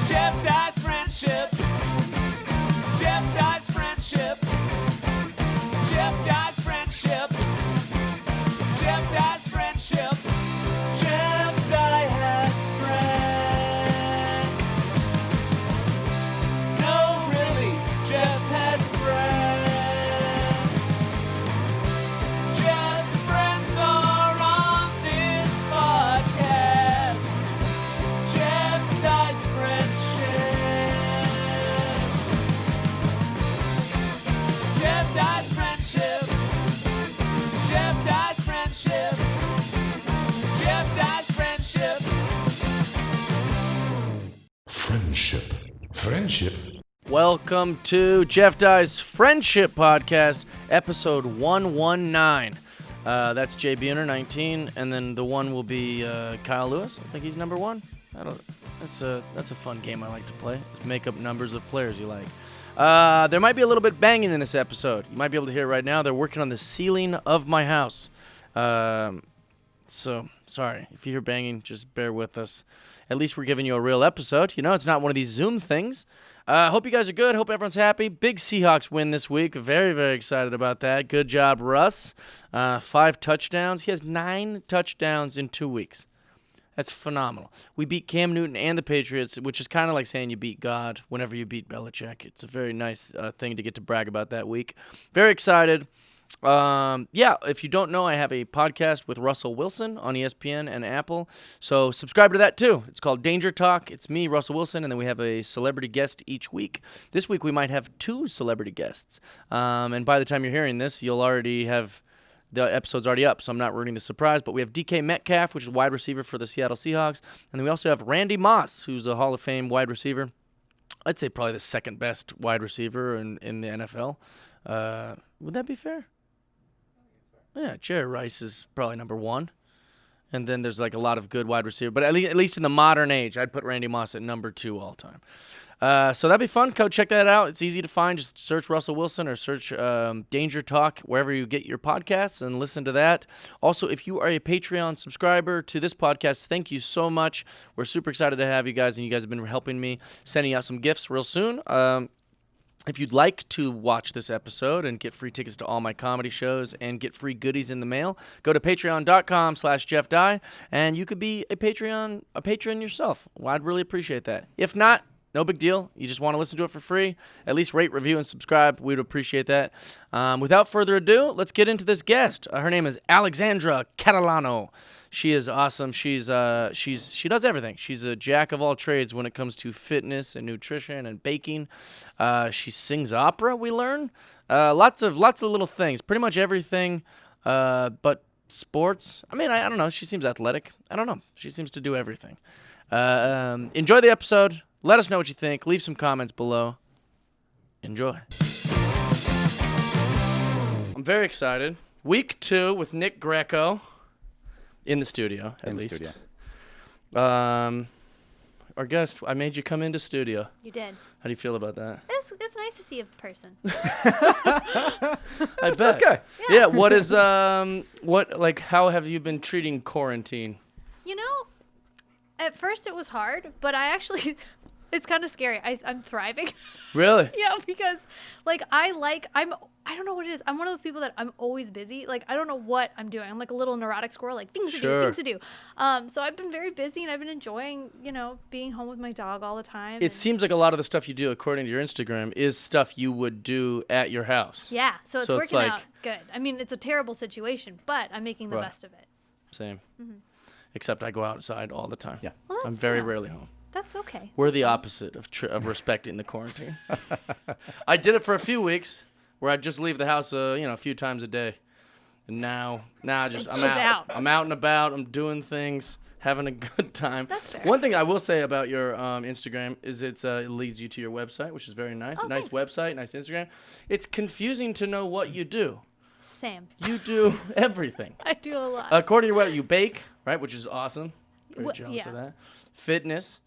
Jeff Dye's friendship. Jeff Dye's friendship. Jeff Dye's friendship. Jeff Dye's friendship. Jeff Dye has friends. No, really, Jeff has friends. Jeff's friends are on this podcast. Jeff Dye's friendship. Jeff Dye's friendship. Jeff Dye's friendship. Jeff Dye's friendship. Friendship. Welcome to Jeff Dye's Friendship Podcast, episode 119. That's Jay Buhner, 19, and then the one will be Kyle Lewis. I think he's number one. That's a fun game I like to play. Just make up numbers of players you like. There might be a little bit banging in this episode. You might be able to hear it right now. They're working on the ceiling of my house. So, sorry. If you hear banging, just bear with us. At least we're giving you a real episode. You know, it's not one of these Zoom things. Hope you guys are good. Hope everyone's happy. Big Seahawks win this week. Very, very excited about that. Good job, Russ. 5 touchdowns. He has 9 touchdowns in 2 weeks. That's phenomenal. We beat Cam Newton and the Patriots, which is kind of like saying you beat God whenever you beat Belichick. It's a very nice thing to get to brag about that week. Very excited. If you don't know, I have a podcast with Russell Wilson on ESPN and Apple. So subscribe to that too. It's called Danger Talk. It's me, Russell Wilson, and then we have a celebrity guest each week. This week we might have 2 celebrity guests. And by the time you're hearing this, you'll already have the episode's already up, so I'm not ruining the surprise. But we have DK Metcalf, which is wide receiver for the Seattle Seahawks. And then we also have Randy Moss, who's a Hall of Fame wide receiver. I'd say probably the second best wide receiver in the NFL. Would that be fair? Yeah, Jerry Rice is probably number 1. And then there's like a lot of good wide receiver. But at least in the modern age, I'd put Randy Moss at number 2 all time. So that'd be fun. Go check that out. It's easy to find. Just search Russell Wilson or search Danger Talk wherever you get your podcasts and listen to that. Also, if you are a Patreon subscriber to this podcast, thank you so much. We're super excited to have you guys, and you guys have been helping me sending out some gifts real soon. If you'd like to watch this episode and get free tickets to all my comedy shows and get free goodies in the mail, go to patreon.com/JeffDye, and you could be a patron yourself. Well, I'd really appreciate that. If not, no big deal. You just want to listen to it for free. At least rate, review, and subscribe. We'd appreciate that. Without further ado, let's get into this guest. Her name is Alexandra Catalano. She is awesome. She does everything. She's a jack of all trades when it comes to fitness and nutrition and baking. She sings opera, we learn. Lots of little things. Pretty much everything but sports. I mean, I don't know. She seems athletic. I don't know. She seems to do everything. Enjoy the episode. Let us know what you think. Leave some comments below. Enjoy. I'm very excited. Week 2 with Nick Greco. In the studio, at least. Our guest, I made you come into studio. You did. How do you feel about that? It's nice to see a person. I bet. Okay. Yeah. What is how have you been treating quarantine? You know, at first it was hard, but it's kind of scary. I'm thriving. Really? Yeah, because I don't know what it is. I'm one of those people that I'm always busy. Like, I don't know what I'm doing. I'm like a little neurotic squirrel, like things to do. So I've been very busy, and I've been enjoying, being home with my dog all the time. It seems like a lot of the stuff you do, according to your Instagram, is stuff you would do at your house. Yeah, so it's working out good. I mean, it's a terrible situation, but I'm making the best of it. Same. Mm-hmm. Except I go outside all the time. Yeah. Well, I'm very rarely home. That's okay. We're the opposite of respecting the quarantine. I did it for a few weeks where I'd just leave the house, a few times a day. And now I'm out. I'm out and about. I'm doing things, having a good time. That's fair. One thing I will say about your Instagram is it leads you to your website, which is very nice. Oh, nice thanks. website, nice Instagram. It's confusing to know what you do. Same. You do everything. I do a lot. According to what you bake, right, which is awesome. Very jealous yeah. of that. Fitness,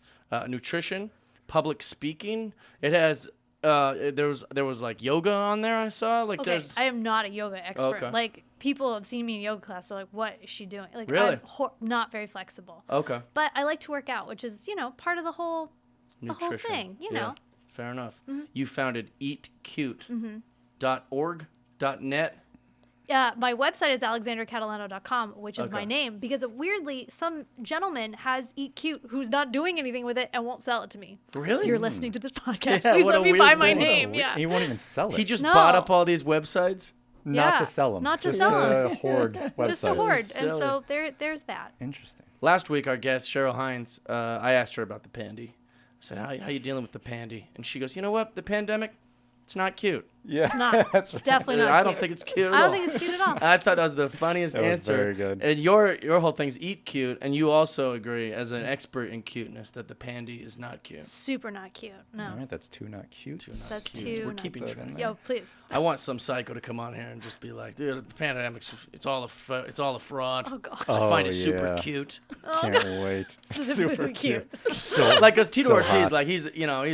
nutrition, public speaking. It has there was like yoga on there. I saw Okay, I am not a yoga expert. Okay. Like, people have seen me in yoga class. They're like, "What is she doing?" Like, Really? I'm not very flexible. Okay. But I like to work out, which is part of the whole the whole thing, you know. Fair enough. You founded eatcute.org.net. My website is alexandracatalano.com, which is my name, because weirdly, some gentleman has Eat Cute who's not doing anything with it and won't sell it to me. Really? You're listening to this podcast. Yeah, Please what let a me weird find my thing. name. Yeah. He won't even sell it. He just No. bought up all these websites? Not to sell them. Not to just sell to 'em. hoard websites. Just a hoard. And silly. so there's that. Interesting. Last week, our guest, Cheryl Hines, I asked her about the pandy. I said, how you dealing with the pandy? And she goes, you know what? The pandemic, it's not cute. Yeah, Not, that's it's definitely not I cute. don't think it's cute at all. I don't think it's cute at all. I thought that was the funniest That was answer. very good. And your whole thing's eat cute, and you also agree, as an expert in cuteness, that the pandy is not cute. Super not cute. No. All right, that's too not cute. Too not That's cute. too We're not keeping cute. track. Yo, please. I want some psycho to come on here and just be like, dude, the pandemic's it's all a fraud. Oh, gosh. I find it Oh, super yeah. cute. Can't wait. Specifically Super cute. So Like, cause Tito so Ortiz, hot. like he's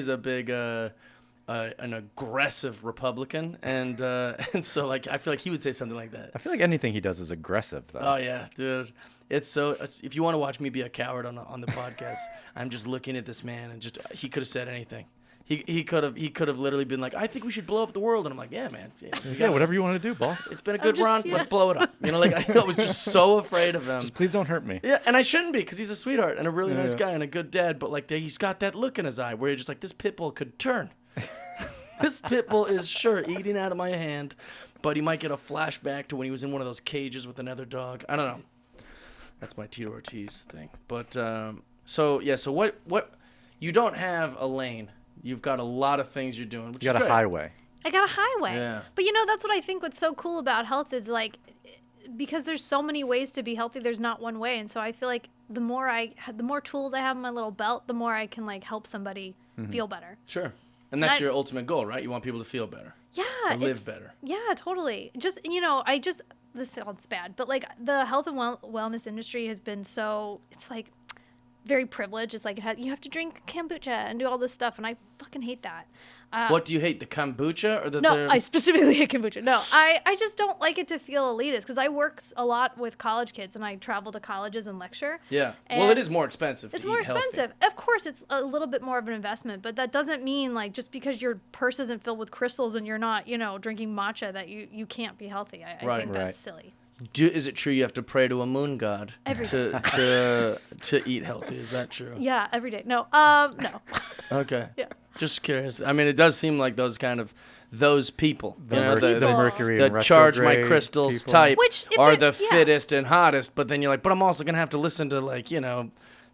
a big an aggressive Republican, and so like I feel like he would say something like that. I feel like anything he does is aggressive, though. Oh yeah, dude. It's if you want to watch me be a coward on the podcast, I'm just looking at this man and just he could have said anything. He could have literally been like, I think we should blow up the world, and I'm like, yeah, man. Yeah, whatever you want to do, boss. It's been a good just- run. yeah. Let's blow it up. You know, like I was just so afraid of him. Just please don't hurt me. Yeah, and I shouldn't be because he's a sweetheart and a really nice Yeah. guy and a good dad. But like, he's got that look in his eye where you're just like, this pit bull could turn. This pit bull is sure eating out of my hand, but he might get a flashback to when he was in one of those cages with another dog. I don't know. That's my Tito Ortiz thing. But so what? You don't have a lane. You've got a lot of things you're doing. Which You got is a great. highway. I got a highway. Yeah. But that's what I think what's so cool about health is like, because there's so many ways to be healthy, there's not one way. And so I feel like the more tools I have in my little belt, the more I can like help somebody feel better. Sure. And that's I- your ultimate goal, right? You want people to feel better. Yeah. Or live it's- better. Yeah, totally. Just, this sounds bad, but like the health and wellness industry has been so, it's like very privileged. It's like you have to drink kombucha and do all this stuff. And I fucking hate that. What do you hate, the kombucha or the? No, I specifically hate kombucha. No, I just don't like it to feel elitist because I work a lot with college kids and I travel to colleges and lecture. Yeah. Well, it And is more expensive. It's to more eat healthy. expensive. Of course, it's a little bit more of an investment, but that doesn't mean like just because your purse isn't filled with crystals and you're not, drinking matcha that you can't be healthy. I Right. think Right. that's silly. Is it true you have to pray to a moon god Every to eat healthy? Is that true? Yeah, every day. No, no. Okay. Yeah. Just curious. I mean, it does seem like those people. The Mercury the and charge my retrograde crystals people. type Which, if are they're- the yeah. fittest and hottest. But then you're like, but I'm also gonna have to listen to like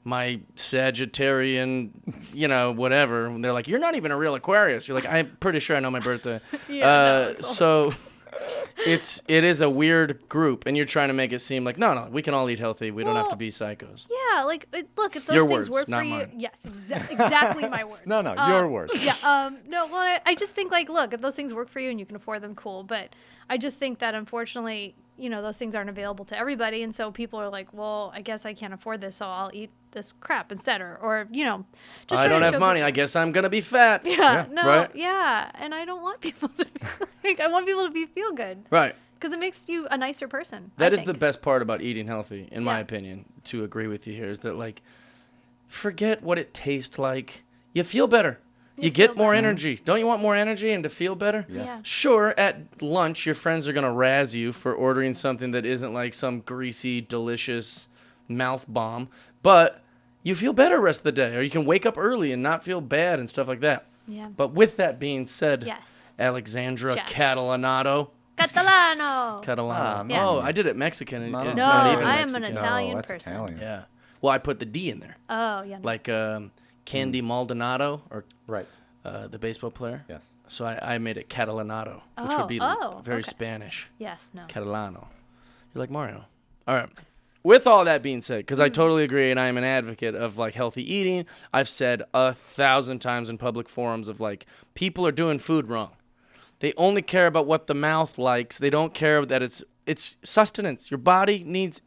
my Sagittarian, whatever. And they're like, you're not even a real Aquarius. You're like, I'm pretty sure I know my birthday. Yeah, no, it's all- So it is a weird group, and you're trying to make it seem like no, we can all eat healthy. We don't have to Well, be psychos. Yeah, like look, if those Your things words, work not for you, mine. yes, exactly my words. No, your words. Yeah. No. Well, I just think like, look, if those things work for you and you can afford them, cool. But I just think that unfortunately, those things aren't available to everybody, and so people are like, well, I guess I can't afford this, so I'll eat this crap instead, or just I trying don't to have show money. people- I guess I'm gonna be fat. Yeah. No. Right? Yeah. And I don't want people to I want people to feel good Right. because it makes you a nicer person. That I is the think. best part about eating healthy, in my Yeah. opinion, to agree with you here, is that, like, forget what it tastes like. You feel better. You get feel more better. energy. Don't you want more energy and to feel better? Yeah. Sure, at lunch, your friends are going to razz you for ordering something that isn't like some greasy, delicious mouth bomb, but you feel better the rest of the day, or you can wake up early and not feel bad and stuff like that. Yeah. But with that being said, Yes. Alexandra Chef. Catalano. Catalano. Catalano. Yeah. Oh, I did it Mexican. And Not it's a- not No, even I am an Mexican. Italian that's person. Italian. Yeah. Well, I put the D in there. Oh, yeah. No. Like Candy Maldonado, or Right. the baseball player. Yes. So I made it Catalanado, which would be very okay. Spanish. Yes. No. Catalano. You're like Mario. All right. With all that being said, because I totally agree, and I am an advocate of like healthy eating. I've said 1,000 times in public forums of like, people are doing food wrong. They only care about what the mouth likes. They don't care that it's sustenance. Your body needs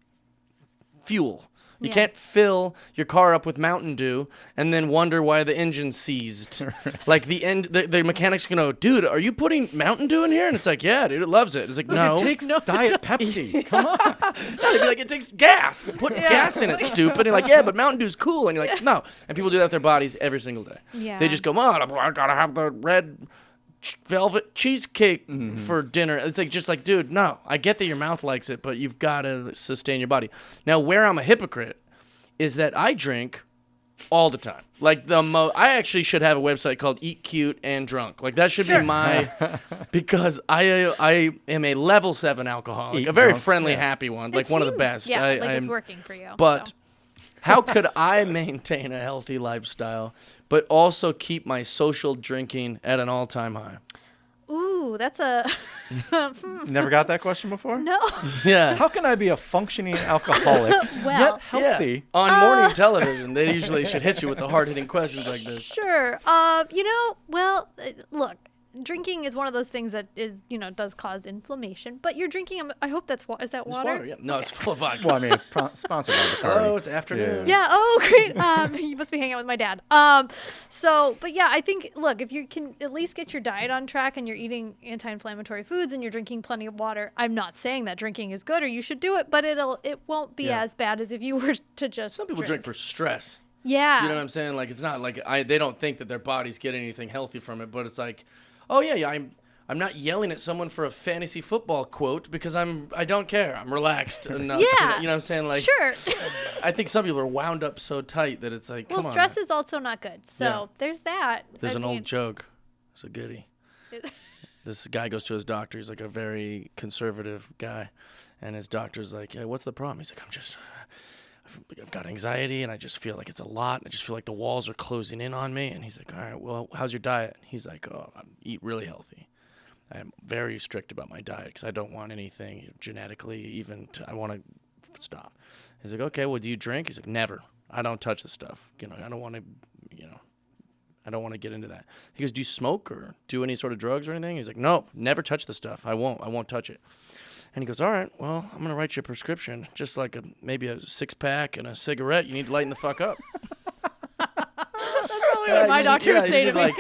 fuel. You Yeah. can't fill your car up with Mountain Dew and then wonder why the engine seized. Like the mechanic's gonna go, dude, are you putting Mountain Dew in here? And it's like, yeah, dude, it loves it. It's like, no. It takes Diet Pepsi. Come on. No, they'd be like, it takes gas. Put gas in it, stupid. And you're like, yeah, but Mountain Dew's cool. And you're like, no. And people do that with their bodies every single day. Yeah. They just go, oh, I gotta have the red velvet cheesecake for dinner. It's like, just like, dude, no. I get that your mouth likes it, but you've got to sustain your body. Now, where I'm a hypocrite is that I drink all the time. Like I actually should have a website called Eat Cute and Drunk. Like that should be my, because I am a level 7 alcoholic, Eat a very drunk, friendly, yeah. happy one, It like one of the seems- best. Yeah, like it's I'm- working for you. But so. how could I maintain a healthy lifestyle, but also keep my social drinking at an all-time high? Ooh, that's a Never got that question before? no. Yeah. How can I be a functioning alcoholic Well, yet healthy? Yeah. On morning television, they usually should hit you with the hard-hitting questions like this. Sure. Look, drinking is one of those things that is, does cause inflammation. But you're drinking. I hope that's is that It's water? water, yeah. No, it's full of vodka. Well, I mean, it's sponsored by Bacardi. Oh, it's afternoon. Yeah. Oh, great. You must be hanging out with my dad. But yeah, I think, look, if you can at least get your diet on track and you're eating anti-inflammatory foods and you're drinking plenty of water, I'm not saying that drinking is good or you should do it, but it won't be Yeah. as bad as if you were to just. Some people drink for stress. Yeah. Do you know what I'm saying? Like, it's not like they don't think that their bodies get anything healthy from it, but it's like, oh yeah, I'm not yelling at someone for a fantasy football quote because I don't care. I'm relaxed enough. Yeah. You know what I'm saying? Like, Sure. I think some people are wound up so tight that it's like, Well, come stress on. is also not good. So Yeah. there's that. There's I an mean, old joke. It's a goodie. This guy goes to his doctor. He's like a very conservative guy. And his doctor's like, yeah, what's the problem? He's like, I've got anxiety and I just feel like it's a lot. I just feel like the walls are closing in on me. And he's like, all right, well, how's your diet? He's like, oh, I eat really healthy. I'm very strict about my diet because I don't want anything genetically I want to stop. He's like, okay, well, do you drink? He's like, never. I don't touch the stuff. I don't want to, I don't want to get into that. He goes, do you smoke or do any sort of drugs or anything? He's like, no, never touch the stuff. I won't touch it. And he goes, all right, well, I'm going to write you a prescription, just like maybe a 6-pack and a cigarette. You need to lighten the fuck up. Probably what my doctor would say to me.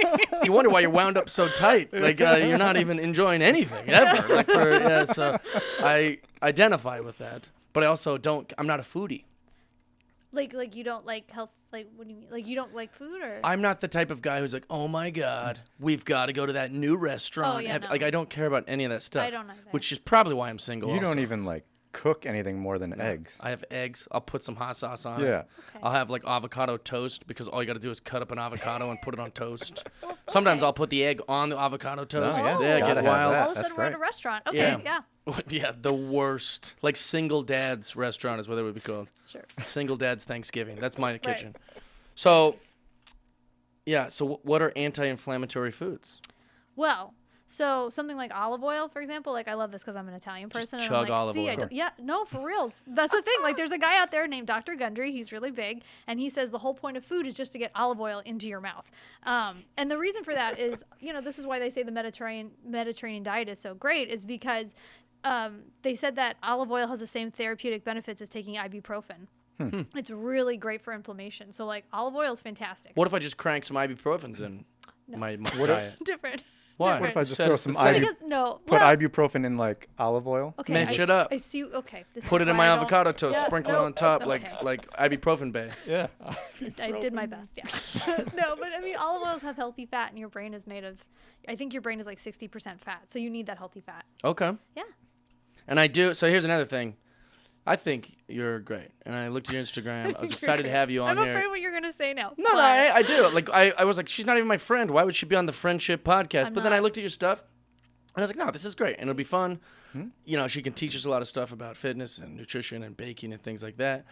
You wonder why you're wound up so tight. Like, you're not even enjoying anything ever. So I identify with that. But I also I'm not a foodie. Like you don't like health. Like, what do you mean? Like, you don't like food, or? I'm not the type of guy who's like, oh my God, we've got to go to that new restaurant. Oh, yeah, no. Like, I don't care about any of that stuff. I don't either. Which is probably why I'm single. You don't also. even like cook anything more than eggs. I have eggs. I'll put some hot sauce on it. Yeah. Okay. I'll have like avocado toast because all you got to do is cut up an avocado and put it on toast. Sometimes I'll put the egg on the avocado toast. Oh, yeah. Yeah, Gotta get have wild. that. All of a That's sudden, we're at a right. restaurant. Okay, Yeah. yeah. Yeah, the worst. Like single dad's restaurant is what it would be called. Sure. Single dad's Thanksgiving. That's my kitchen. So, yeah. So what are anti-inflammatory foods? Well, so something like olive oil, for example. Like, I love this because I'm an Italian person. and I'm chug like, olive see, oil. yeah, no, for reals. That's the thing. Like, there's a guy out there named Dr. Gundry. He's really big, and he says the whole point of food is just to get olive oil into your mouth. And the reason for that is, this is why they say the Mediterranean diet is so great, is because they said that olive oil has the same therapeutic benefits as taking ibuprofen. It's really great for inflammation. So, like, olive oil is fantastic. What if I just crank some ibuprofens in my diet? Different. Why? What if I just Said throw it's some the same. Because, no. put well, ibuprofen in like olive oil? Okay, Match it up. I see. Okay. This Put is it in why my I don't- avocado toast, Yeah, sprinkle no, it on top okay. like ibuprofen bay. Yeah. I did my best. Yeah. No, but I mean, olive oils have healthy fat, and your brain is made of. I think your brain is like 60% fat, so you need that healthy fat. Okay. Yeah. And I do. So here's another thing. I think you're great. And I looked at your Instagram. I was excited to have you on I'm here. afraid what you're gonna say now. No, I do. Like, I was like, she's not even my friend. Why would she be on the friendship podcast? I'm But then I not. looked at your stuff, and I was like, no, this is great. And it'll be fun. She can teach us a lot of stuff about fitness and nutrition and baking and things like that.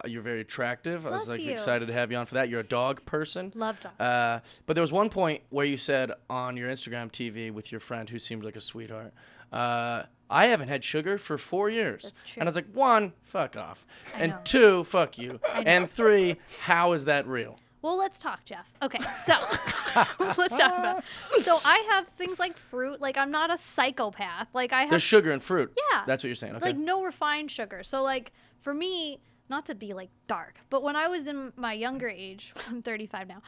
You're very attractive. I was Bless like you. excited to have you on for that. You're a dog person. Love dogs. But there was one point where you said on your Instagram TV with your friend who seemed like a sweetheart, I haven't had sugar for 4 years. That's true. And I was like, 1, fuck off. I And know. 2, fuck you. I know. And 3, how is that real? Well, let's talk, Jeff. Okay, so let's talk about. So I have things like fruit. Like, I'm not a psychopath. Like, I have There's sugar in fruit. Yeah. That's what you're saying. Okay. like no refined sugar. So like for me, not to be like dark, but when I was in my younger age, I'm 35 now,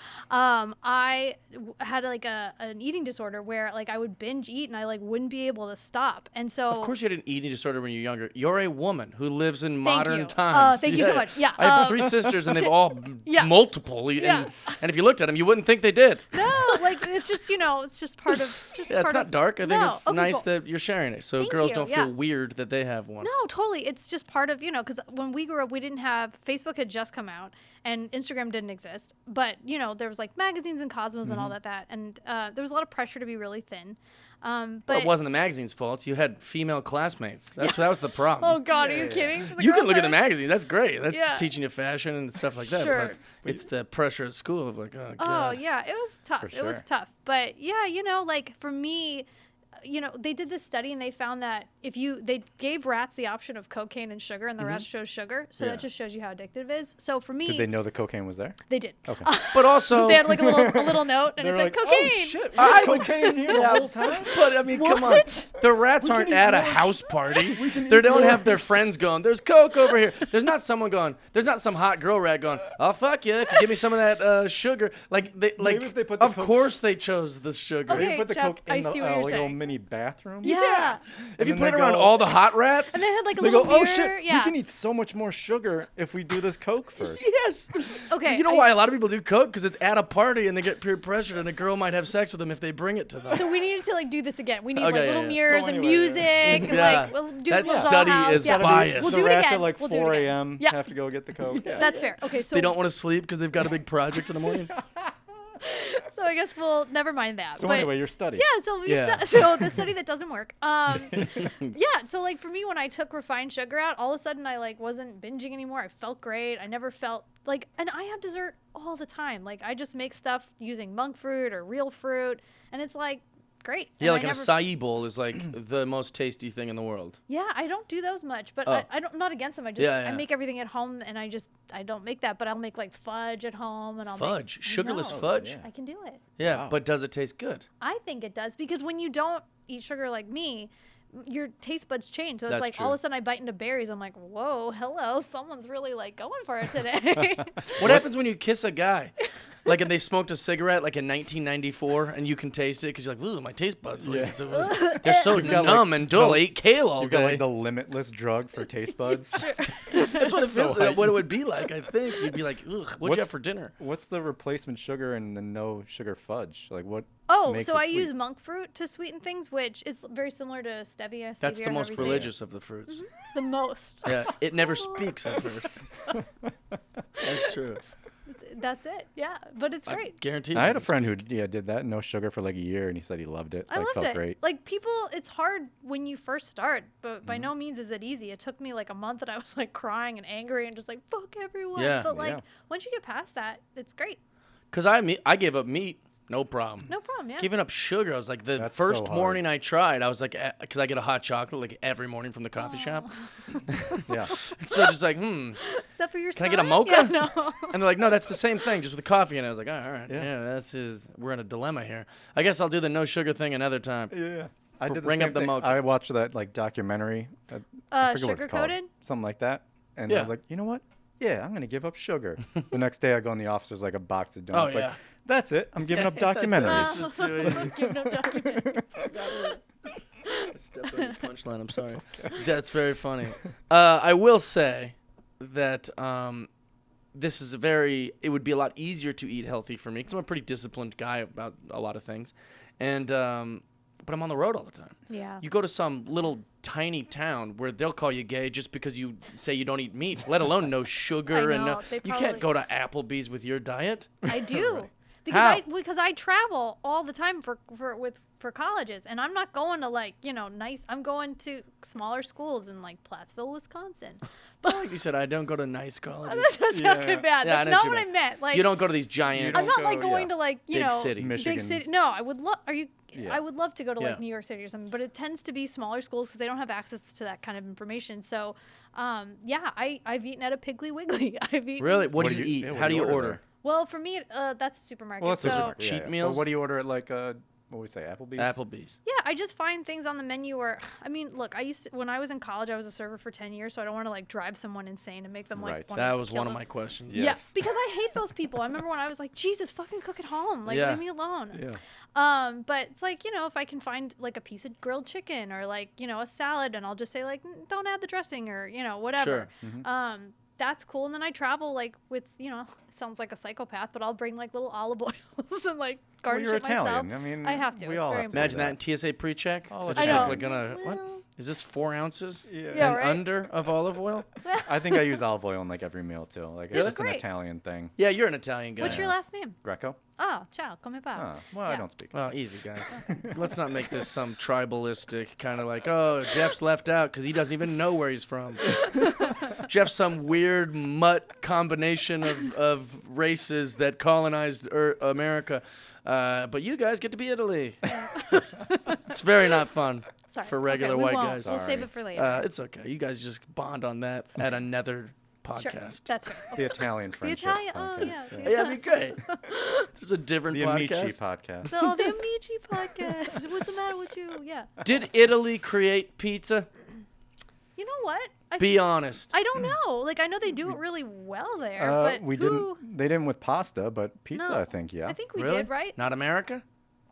I had like an eating disorder where like I would binge eat and I like wouldn't be able to stop. And so Of course you had an eating disorder when you're younger. You're a woman who lives in Thank modern you. times. Thank you so much. Yeah. I have 3 sisters and they've all Yeah. multiple. Yeah. And if you looked at them, you wouldn't think they did. no, like it's just it's just part of Yeah, it's not dark. I think No. it's Okay, nice cool. that you're sharing it, so Thank girls you, don't yeah. feel weird that they have one. No, totally. It's just part of, because when we grew up, we didn't have, Facebook had just come out and Instagram didn't exist. But, there was like magazines and Cosmos and all that. And there was a lot of pressure to be really thin. But Well, it wasn't the magazine's fault. You had female classmates. That was the problem. Oh, God, are you kidding? The You can girls look at the are- magazine. That's great. That's Yeah. teaching you fashion and stuff like that. Sure. But it's the pressure at school of like, oh, Oh, God. yeah, it was tough. For It was sure. tough. But, yeah, like for me, they did this study and they found that they gave rats the option of cocaine and sugar and the rats chose sugar. So Yeah. that just shows you how addictive it is. So for me, Did they know the cocaine was there? they did. Okay. But also, They had like a little note and it They're said like, cocaine. oh shit, I I would- cocaine here the whole time. but I mean, come on. The rats aren't eat at a more house party. They eat don't more. have their friends going, there's Coke over here. There's not some hot girl rat going, I'll fuck you if you give me some of that sugar. Maybe if they put the of Coke- course they chose the sugar. Okay. Maybe put the Jeff, Coke I in the see what you're like, little saying. mini bathroom. Yeah. If you And put then it they around go- all the hot rats. And they had like a They little go, oh mirror. shit, Yeah. we can eat so much more sugar if we do this Coke first. Yes. Okay. You know why a lot of people do Coke? Because it's at a party and they get peer pressured and a girl might have sex with them if they bring it to them. So we needed to like do this again. We need Okay, like yeah, little yeah. mirrors So and anyway, music and Yeah. like we'll do That the study dollhouse. is Yeah. biased. We'll the do it rats again. at like We'll do it 4 again. a.m. Yeah. have to go get the Coke. Yeah. That's fair. Okay, so They don't want to sleep because they've got a big project in the morning. so I guess we'll never mind that. So but anyway, your study. yeah, so Yeah. so the study that doesn't work. Yeah, so like for me when I took refined sugar out, all of a sudden I like wasn't binging anymore. I felt great. I never felt like, and I have dessert all the time. Like I just make stuff using monk fruit or real fruit, and it's like great. Yeah, And like I an never- acai bowl is like the most tasty thing in the world. Yeah, I don't do those much, but Oh. I don't. Not against them. I just Yeah, yeah. I make everything at home, and I don't make that. But I'll make like fudge at home, and I'll Fudge? Make, Sugarless No, fudge? yeah. I can do it. Yeah, Wow. but does it taste good? I think it does because when you don't eat sugar like me, your taste buds change. So it's That's like all true. of a sudden I bite into berries. I'm like, whoa, hello, someone's really like going for it today. What happens when you kiss a guy? Like, and they smoked a cigarette like in 1994, and you can taste it because you're like, ooh, my taste buds. Like, Yeah. they're so You've got, numb like, and dull. the- I ate kale all You've day. got like the limitless drug for taste buds. That's what it so feels like. What it heightened. would be like, I think. You'd be like, ugh, what'd you have for dinner? What's the replacement sugar and the no sugar fudge? Like what? Oh, makes so it I sweet? use monk fruit to sweeten things, which is very similar to stevia. That's stevia, the most however you say it. religious of the fruits. The most. Yeah, it never speaks, I've heard. That's true. That's it. Yeah, but it's I great. guarantee. I had a this is- friend who did that, no sugar for like a year, and he said he loved it. I Like loved felt it. great. Like people, it's hard when you first start, but by no means is it easy. It took me like a month, and I was like crying and angry and just like fuck everyone. Yeah. But like Yeah. once you get past that, it's great. Cause I gave up meat, no problem. No problem. Yeah. Giving up sugar, I was like, the That's first so morning I tried, I was like, because I get a hot chocolate like every morning from the coffee shop. Yeah. So just like, Is that for your Can I get a son? mocha? Yeah, no. and they're like, no, that's the same thing, just with coffee. And I was like, all right, Yeah. yeah, we're in a dilemma here. I guess I'll do the no sugar thing another time. Yeah. I did the Bring same up the thing. mocha. I watched that like documentary. I forget what it's called. Sugar-coated? Something like that. And Yeah. I was like, you know what? Yeah, I'm gonna give up sugar. The next day I go in the office, there's like a box of donuts. Oh, Like, yeah. that's it. I'm giving up That's it. documentaries. It's just too easy. Give no documentary. I stepped on your punchline. I'm sorry. That's very funny. I will say that this is it would be a lot easier to eat healthy for me because I'm a pretty disciplined guy about a lot of things. And, but I'm on the road all the time. Yeah. You go to some little tiny town where they'll call you gay just because you say you don't eat meat, let alone no sugar I and know, no. they You can't probably- go to Applebee's with your diet. I do. How? Because I travel all the time for colleges, and I'm not going to like nice. I'm going to smaller schools in like Plattsville, Wisconsin. But Like you said, I don't go to nice colleges. that sounded Yeah. bad. Yeah, I That's know not what what you I meant. Like You don't go to these giant. I'm don't not like go- going yeah. to like Big city. big Michigan. city. No, I would love. Are you? Yeah. I would love to go to like Yeah. New York City or something, but it tends to be smaller schools because they don't have access to that kind of information. So, yeah, I've eaten at a Piggly Wiggly. I've eaten. Really? What do you eat? yeah, what How do you order? there? well, for me, that's a supermarket. Well, that's so a cheat But meals? what do you order at like what would we say, Applebee's? Applebee's. Yeah, I just find things on the menu where, I mean, look, when I was in college, I was a server for 10 years, so I don't want to like drive someone insane and make them like Right. wanna That was kill one of them. my questions. Yeah. Yes, because I hate those people. I remember when I was like, Jesus, fucking cook at home. Like, Yeah. leave me alone. Yeah. But it's like, if I can find like a piece of grilled chicken or like, a salad, and I'll just say like, don't add the dressing or, whatever. Sure. That's cool. And then I travel like with, sounds like a psychopath, but I'll bring like little olive oils and like garnish you're it myself. Italian. I mean, I have to. we it's all very have to. Imagine that important. in TSA pre-check. Oh, They I just know. look like what? Well- Is this 4 ounces? Yeah. Yeah, And right. under of olive oil? I think I use olive oil in like every meal too. Like It's it's an great. Italian thing. Yeah, you're an Italian guy. What's your last name? Greco? Oh, ciao, come va. Oh, well, I Yeah. don't speak. Well, easy, guys. Let's not make this some tribalistic kind of like, oh, Jeff's left out because he doesn't even know where he's from. Jeff's some weird mutt combination of races that colonized America. But you guys get to be Italy. It's very not fun Sorry. for regular okay, we white won't. guys. We'll save Sorry. it for later. It's okay. You guys just bond on that at another Sure, podcast. that's fair. The Italian The friendship. Italian, oh podcast. yeah. Yeah, that'd be great. This is a different The podcast. Amici podcast. The Amici podcast. What's the matter with you? Yeah. Did Italy create pizza? You know what? Be honest. I don't know. Like, I know they do it really well there, but we who? didn't. They didn't with pasta, but pizza, No. I think. Yeah. I think we Really? did, right? Not America?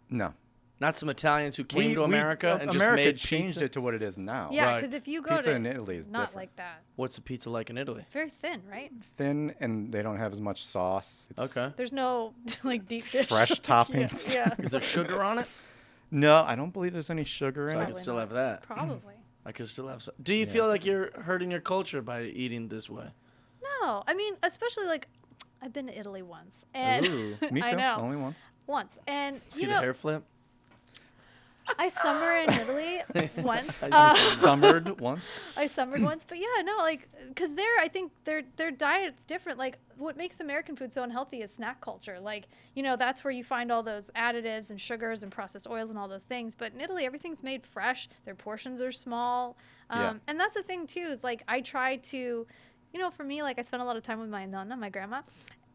no. Not some Italians who came to America and just America made changed pizza? it to what it is now. Yeah, Right. because if you go Pizza to in Italy is not different. like that. What's the pizza like in Italy? Very thin, right? Thin, and they don't have as much sauce. It's Okay. There's no like deep dish. Fresh toppings. Yeah. Is there sugar on it? No, I don't believe there's any sugar So in I it. could Probably still not. have that. Probably. I could still have some. Do you feel like you're hurting your culture by eating this way? No, I mean, especially like I've been to Italy once, and Ooh. Me too. I know Only once. once, and See you the know, hair flip? I summer in Italy once. Summered once. I summered once, but yeah, no, like, cause I think their diet's different. Like, what makes American food so unhealthy is snack culture. Like, that's where you find all those additives and sugars and processed oils and all those things. But in Italy, everything's made fresh. Their portions are small, Yeah. and that's the thing too. Is like I try to, for me, like I spend a lot of time with my nonna, my grandma.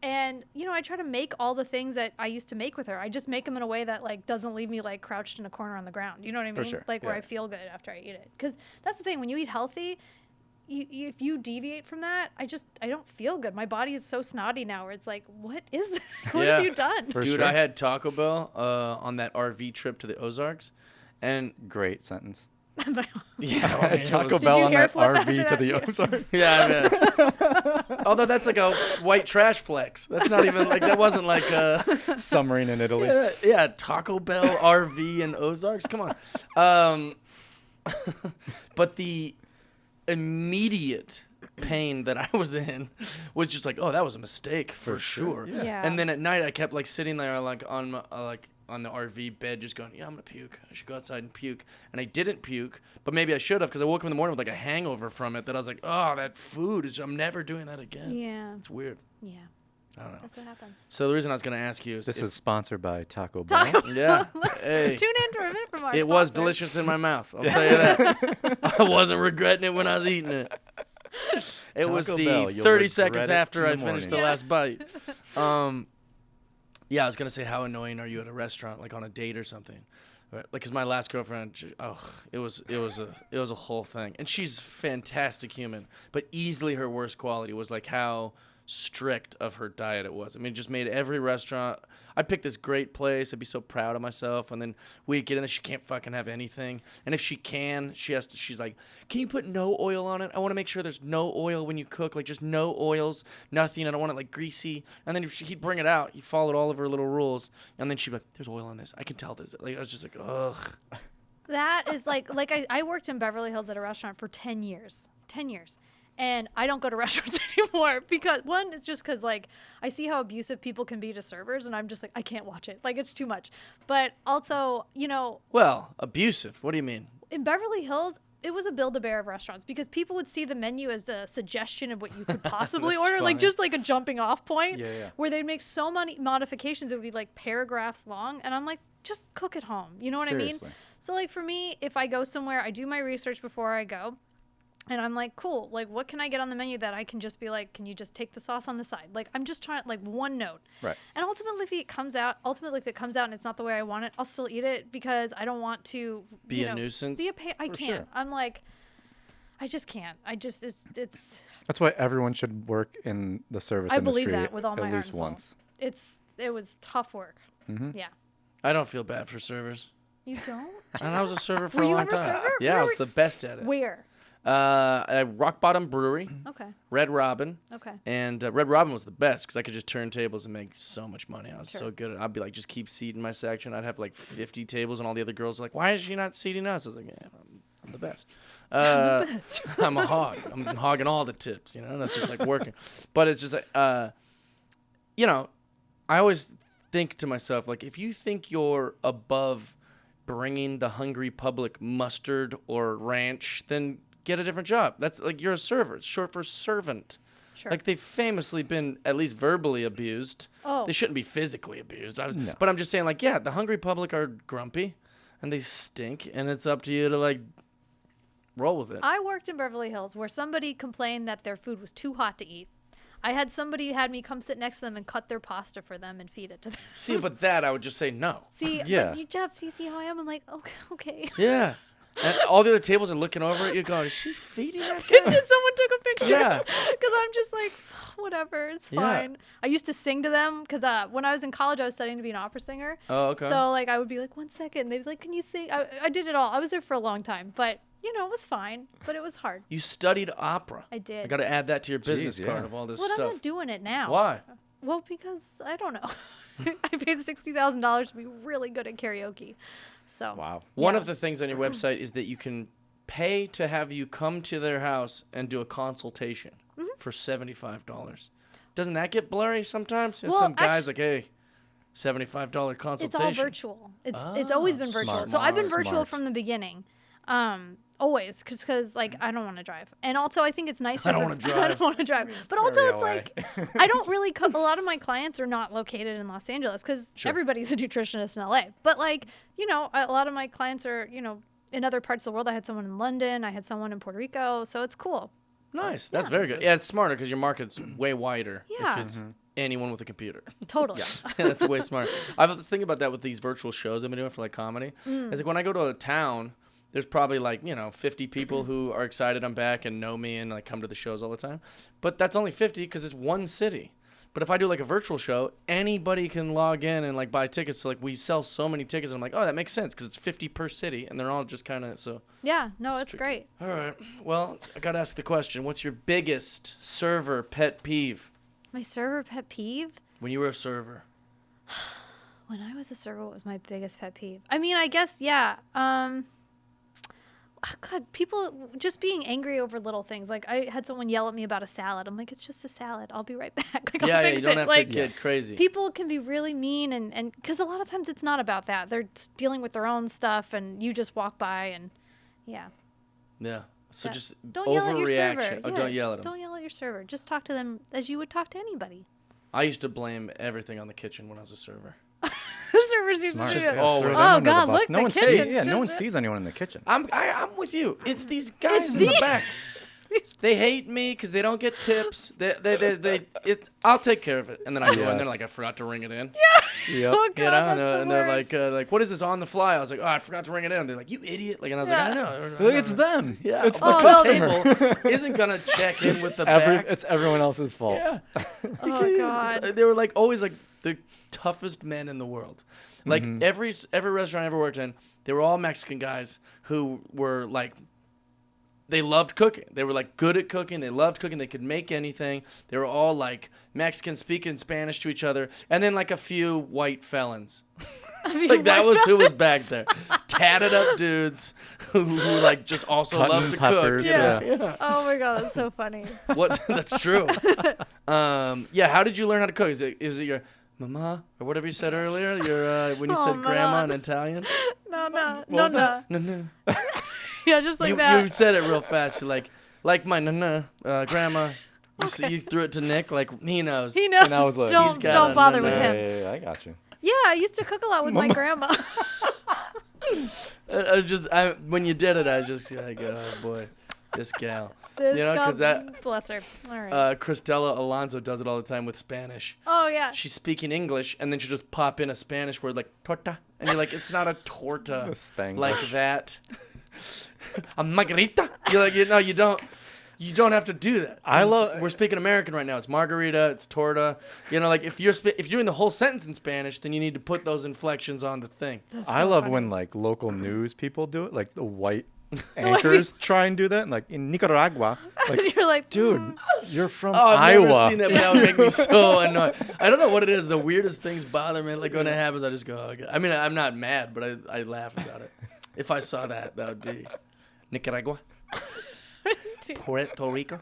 And, I try to make all the things that I used to make with her. I just make them in a way that, like, doesn't leave me, like, crouched in a corner on the ground. You know what I mean? For sure, Like, where yeah. I feel good after I eat it. Because that's the thing. When you eat healthy, if you deviate from that, I don't feel good. My body is so snotty now where it's like, what is this? What Yeah. have you done? For Dude, sure. I had Taco Bell on that RV trip to the Ozarks. And Great sentence. yeah, I mean, it Taco was- Bell you on hair that flip after RV to that the too? Ozarks. Yeah, although that's like a white trash flex. That's not even like that wasn't like Summering in Italy. yeah, Taco Bell RV and Ozarks. Come on. But the immediate pain that I was in was just like, oh, that was a mistake for sure. Yeah. And then at night I kept like sitting there like on my, on the RV bed just going, yeah, I'm gonna puke. I should go outside and puke. And I didn't puke, but maybe I should have because I woke up in the morning with like a hangover from it that I was like, oh, that food is, I'm never doing that again. Yeah. It's weird. Yeah. I don't know. That's what happens. So the reason I was going to ask you is This if- is sponsored by Taco Bell. Taco Yeah. Let's Hey. tune in for a minute from our It was sponsor. delicious in my mouth. I'll tell you that. I wasn't regretting it when I was eating it. It was Taco the Bell, you'll 30 regret seconds it after in I the finished the morning. last bite. Yeah, I was gonna say, how annoying are you at a restaurant, like on a date or something? Right? Like, 'cause my last girlfriend, it was a whole thing, and she's a fantastic human, but easily her worst quality was like how strict of her diet it was. I mean, it just made every restaurant. I picked this great place. I'd be so proud of myself, and then we'd get in there. She can't fucking have anything, and if she can, she's like, "Can you put no oil on it? I want to make sure there's no oil when you cook, like just no oils, nothing. I don't want it like greasy." And then he'd bring it out. He followed all of her little rules, and then she'd be like, "There's oil on this. I can tell this." Like I was just like, ugh. That is like I worked in Beverly Hills at a restaurant for 10 years. 10 years. And I don't go to restaurants anymore because one, it's just because like I see how abusive people can be to servers and I'm just like, I can't watch it. Like it's too much. But also, Well, abusive. What do you mean? in Beverly Hills, it was a Build-A-Bear of restaurants because people would see the menu as a suggestion of what you could possibly That's order, like funny. just like a jumping off point Yeah. where they'd make so many modifications. It would be like paragraphs long. And I'm like, just cook at home. You know what I Seriously. mean? So like for me, if I go somewhere, I do my research before I go. And I'm like, cool. Like, what can I get on the menu that I can just be like, can you just take the sauce on the side? Like, I'm just trying, like, one note. Right. And ultimately, if it comes out and it's not the way I want it, I'll still eat it because I don't want to Be a nuisance? I can't. sure. I'm like, I just can't. It's. That's why everyone should work in the service I industry believe that with all my at heart least and soul. once. It was tough work. Mm-hmm. Yeah. I don't feel bad for servers. You don't? And I was a server for Were a you long ever a time. server? Yeah, I was Where the best at it. Where? At Rock Bottom Brewery, Okay. Red Robin. Okay. And Red Robin was the best because I could just turn tables and make so much money. I was Sure. so good at it. I'd be like, just keep seating my section. I'd have like 50 tables, and all the other girls were like, why is she not seating us? I was like, yeah, I'm the best. I'm a hog. I'm hogging all the tips, you know? That's just like working. But it's just like, you know, I always think to myself, like, if you think you're above bringing the hungry public mustard or ranch, then get a different job. That's like, you're a server. It's short for servant. Sure. Like, they've famously been at least verbally abused. Oh. They shouldn't be physically abused. No. But I'm just saying, like, yeah, the hungry public are grumpy and they stink, and it's up to you to, like, roll with it. I worked in Beverly Hills where somebody complained that their food was too hot to eat. I had somebody had me come sit next to them and cut their pasta for them and feed it to them. See, but that I would just say no. See, Yeah. but you, Jeff, you see how I am? I'm like, okay. Yeah. And all the other tables are looking over at you going, is she feeding that guy? Someone took a picture. Yeah. Because I'm just like, whatever, it's Yeah. fine. I used to sing to them because when I was in college, I was studying to be an opera singer. Oh, okay. So, like, I would be like, 1 second. They'd be like, can you sing? I did it all. I was there for a long time. But, you know, it was fine. But it was hard. You studied opera. I did. I got to add that to your business Jeez, card yeah. of all this But I'm stuff. not doing it now. Why? Well, because I don't know. I paid $60,000 to be really good at karaoke. So Wow. One yeah. of the things on your website is that you can pay to have you come to their house and do a consultation Mm-hmm. for $75. Doesn't that get blurry sometimes? If Well, some guy's like, hey, $75 consultation. it's all virtual. It's always been virtual. smart, So I've been virtual smart. from the beginning. Always, because like I don't want to drive, and also I think it's nicer. I don't for- wanna I drive. don't want to drive, but Very also it's LA. like I don't really. A lot of my clients are not located in Los Angeles because Sure. everybody's a nutritionist in LA. But like a lot of my clients are in other parts of the world. I had someone in London. I had someone in Puerto Rico. So it's cool. Nice. That's very good. Yeah, it's smarter because your market's way wider Yeah. if it's anyone with a computer. Totally. Yeah, that's way smarter. I was thinking about that with these virtual shows I've been doing for like comedy. It's like when I go to a town, there's probably like 50 people who are excited I'm back and know me and like come to the shows all the time. But that's only 50 because it's one city. But if I do like a virtual show, anybody can log in and like buy tickets. So like we sell so many tickets, and I'm like, oh, that makes sense because it's 50 per city, and they're all just kind of so. Yeah. No, it's tricky. great. All right. Well, I gotta ask the question: what's your biggest server pet peeve My server pet peeve. when you were a server? When I was a server, what was my biggest pet peeve? I mean, I guess, yeah. God, people just being angry over little things. Like, I had someone yell at me about a salad. I'm like, it's just a salad. I'll be right back. Like, I'll Yeah, fix you don't it. have Like, to get crazy. people can be really mean, and because a lot of times it's not about that. They're dealing with their own stuff, and you just walk by, and yeah. Yeah. So Yeah. just Don't yell at your server. overreaction. Oh, Yeah, don't yell at them. Don't yell at your server. Just talk to them as you would talk to anybody. I used to blame everything on the kitchen when I was a server. The server seems Smart. to do Just it. all Throw with them it. Oh, under the God, bus. look, no the one kitchen's sees. Yeah, no one just- sees anyone in the kitchen. I'm with you. It's these guys in the back. They hate me because they don't get tips. I'll take care of it. And then I go in there Yes. like I forgot to ring it in. Yep. Oh, God, You know, that's the and they're worst. like, what is this on the fly? I was like, oh, I forgot to ring it in. They're like, you idiot. Like, and I was Yeah. like, I know. Look, it's them. Yeah, It's the well, customer. table isn't gonna check in with the back. It's everyone else's fault. Yeah. Oh, God. They were like always like the toughest men in the world. Like Mm-hmm. every restaurant I ever worked in, they were all Mexican guys who were like, they loved cooking. They were like good at cooking. They loved cooking. They could make anything. They were all like Mexican, speaking Spanish to each other, and then like a few white felons. Like that was who was back there, tatted up dudes who like just also Cutting loved to peppers, cook. yeah. Oh my God, that's so funny. What? That's true. Yeah. How did you learn how to cook? Is it your mama or whatever you said earlier? Your when you Oh, said grandma Manon. in Italian? No, was that? No. Yeah, just like You that. said it real fast. You're like my grandma. You threw it to Nick like he knows. He knows. And I was like, don't He's got don't a bother no, with no. him. Yeah, I got you. Yeah, I used to cook a lot with my grandma. I was just when you did it, I was just like, oh boy. This gal. This You know, 'cause God that- bless her. All right. Cristela Alonso does it all the time with Spanish. Oh yeah. She's speaking English, and then she just pop in a Spanish word like torta, and you're like, it's not a torta The Spanglish. like that. A margarita. You're like, no, you don't. You don't have to do that. We're speaking American right now. It's margarita. It's torta. You know, like if you're doing the whole sentence in Spanish, then you need to put those inflections on the thing. I love when like local news people do it, like the white anchors try and do that, and, like in Nicaragua. Like, You're like, dude, you're from I've Iowa. never seen that, but that would make me so annoyed. I don't know what it is. The weirdest things bother me. Like when it happens, I just go, oh, God. I mean, I'm not mad, but I laugh about it. If I saw that, that would be Nicaragua. Puerto Rico.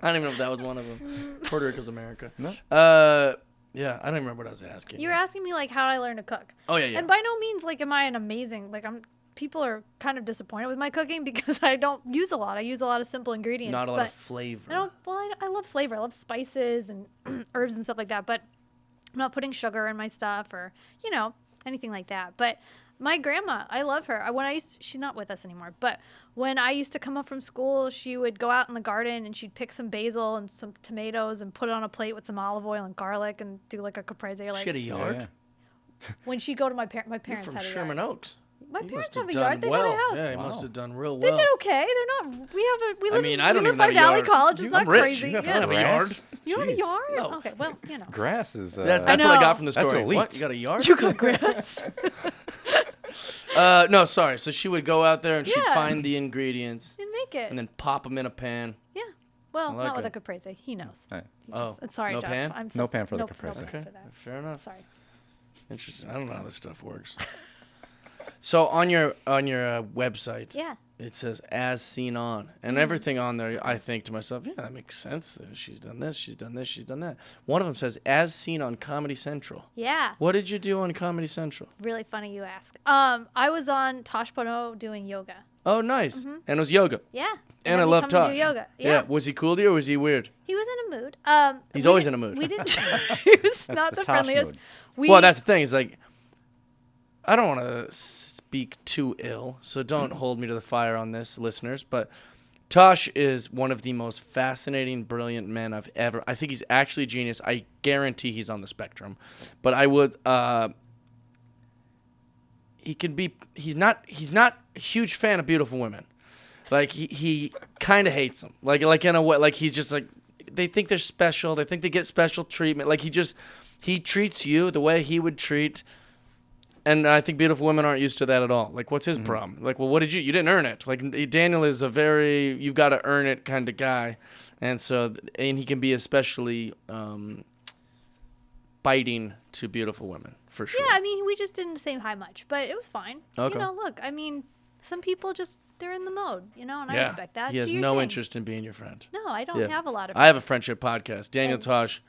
I don't even know if that was one of them. Puerto Rico's America. No. Yeah, I don't remember what I was asking. You were asking me like how I learned to cook. Oh yeah. And by no means like am I an amazing people are kind of disappointed with my cooking because I don't use a lot. I use a lot of simple ingredients. Not a lot but of flavor. I love flavor. I love spices and herbs and stuff like that. But I'm not putting sugar in my stuff or anything like that. But my grandma, I love her. She's not with us anymore. But when I used to come up from school, she would go out in the garden and she'd pick some basil and some tomatoes and put it on a plate with some olive oil and garlic and do like a caprese. Like She had a yard. Yeah. when she'd go to my You're parents from had a Sherman yard. Oaks. My You parents must have a done yard. They well. have a house. Yeah, you Wow. must have done real They well. did okay. They're not. We I mean, I don't live even by have a Valley yard. College. It's I'm not rich. crazy. You have Yeah. a yard? You don't have a Jeez. yard? No. Okay, well, Grass is. That's I what I know. got from the That's story. elite. What? You got a yard? You got grass. No, sorry. So she would go out there and she'd Yeah. find the ingredients and make it. and then pop them in a pan. Yeah. Well, I like not with it. a caprese. He knows. Right. He Oh, sorry, no Jeff. pan? I'm No pan for the nope, caprese. No pan Okay, for that. fair enough. Sorry. Interesting. I don't know how this stuff works. So on your website, Yeah. it says "as seen on," and everything on there. I think to myself, yeah, that makes sense. She's done this. She's done this. She's done that. One of them says "as seen on Comedy Central." Yeah. What did you do on Comedy Central? Really funny you ask. I was on Tosh Bono doing yoga. Oh, nice. And it was yoga. Yeah. And I had me love come Tosh. do yoga. Yeah. Was he cool to you or was he weird? He was in a mood. He's we always didn't- in a mood. We didn't. He was not the the Tosh friendliest. mood. Well, that's the thing. It's like, I don't want to speak too ill, so don't hold me to the fire on this, listeners. But Tosh is one of the most fascinating, brilliant men I've ever. I think he's actually a genius. I guarantee he's on the spectrum, but I would. He can be. He's not a huge fan of beautiful women. Like he kind of hates them. Like in a way. Like he's just like they think they're special. They think they get special treatment. Like he treats you the way he would treat. And I think beautiful women aren't used to that at all. Like, what's his problem? Like, well, what did you didn't earn it. Like, Daniel is a very, you've got to earn it kind of guy. And he can be especially biting to beautiful women, for sure. Yeah, I mean, we just didn't say hi much, but it was fine. Okay. Look, I mean, some people they're in the mode, and I Yeah. respect that. He has Do your no thing. interest in being your friend. No, I don't Yeah. have a lot of I have a friends. friendship podcast. Daniel And- Tosh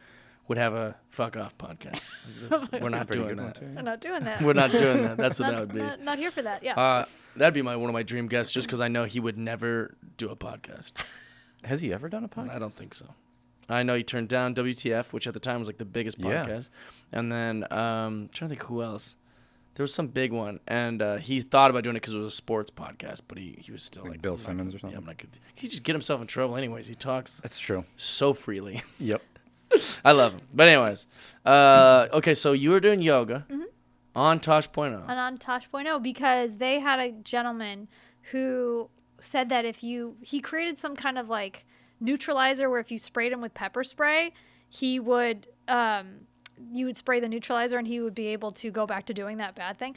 would have a fuck off podcast. We're not Pretty doing good one, that. too. We're not doing that. We're not doing that. That's what not, that would be. Not here for that, yeah. That'd be one of my dream guests, just because I know he would never do a podcast. Has he ever done a podcast? I don't think so. I know he turned down WTF, which at the time was like the biggest Yeah. podcast. And then trying to think who else. There was some big one, and he thought about doing it because it was a sports podcast, but he was still Like like Bill "I'm not Simmons gonna- or something?" Yeah, I'm not gonna. He just get himself in trouble anyways. He talks That's true. so freely. Yep. I love him. But anyways, okay, so you were doing yoga on Tosh.0. And on Tosh.0 because they had a gentleman who said that he created some kind of like neutralizer where if you sprayed him with pepper spray, he would you would spray the neutralizer and he would be able to go back to doing that bad thing.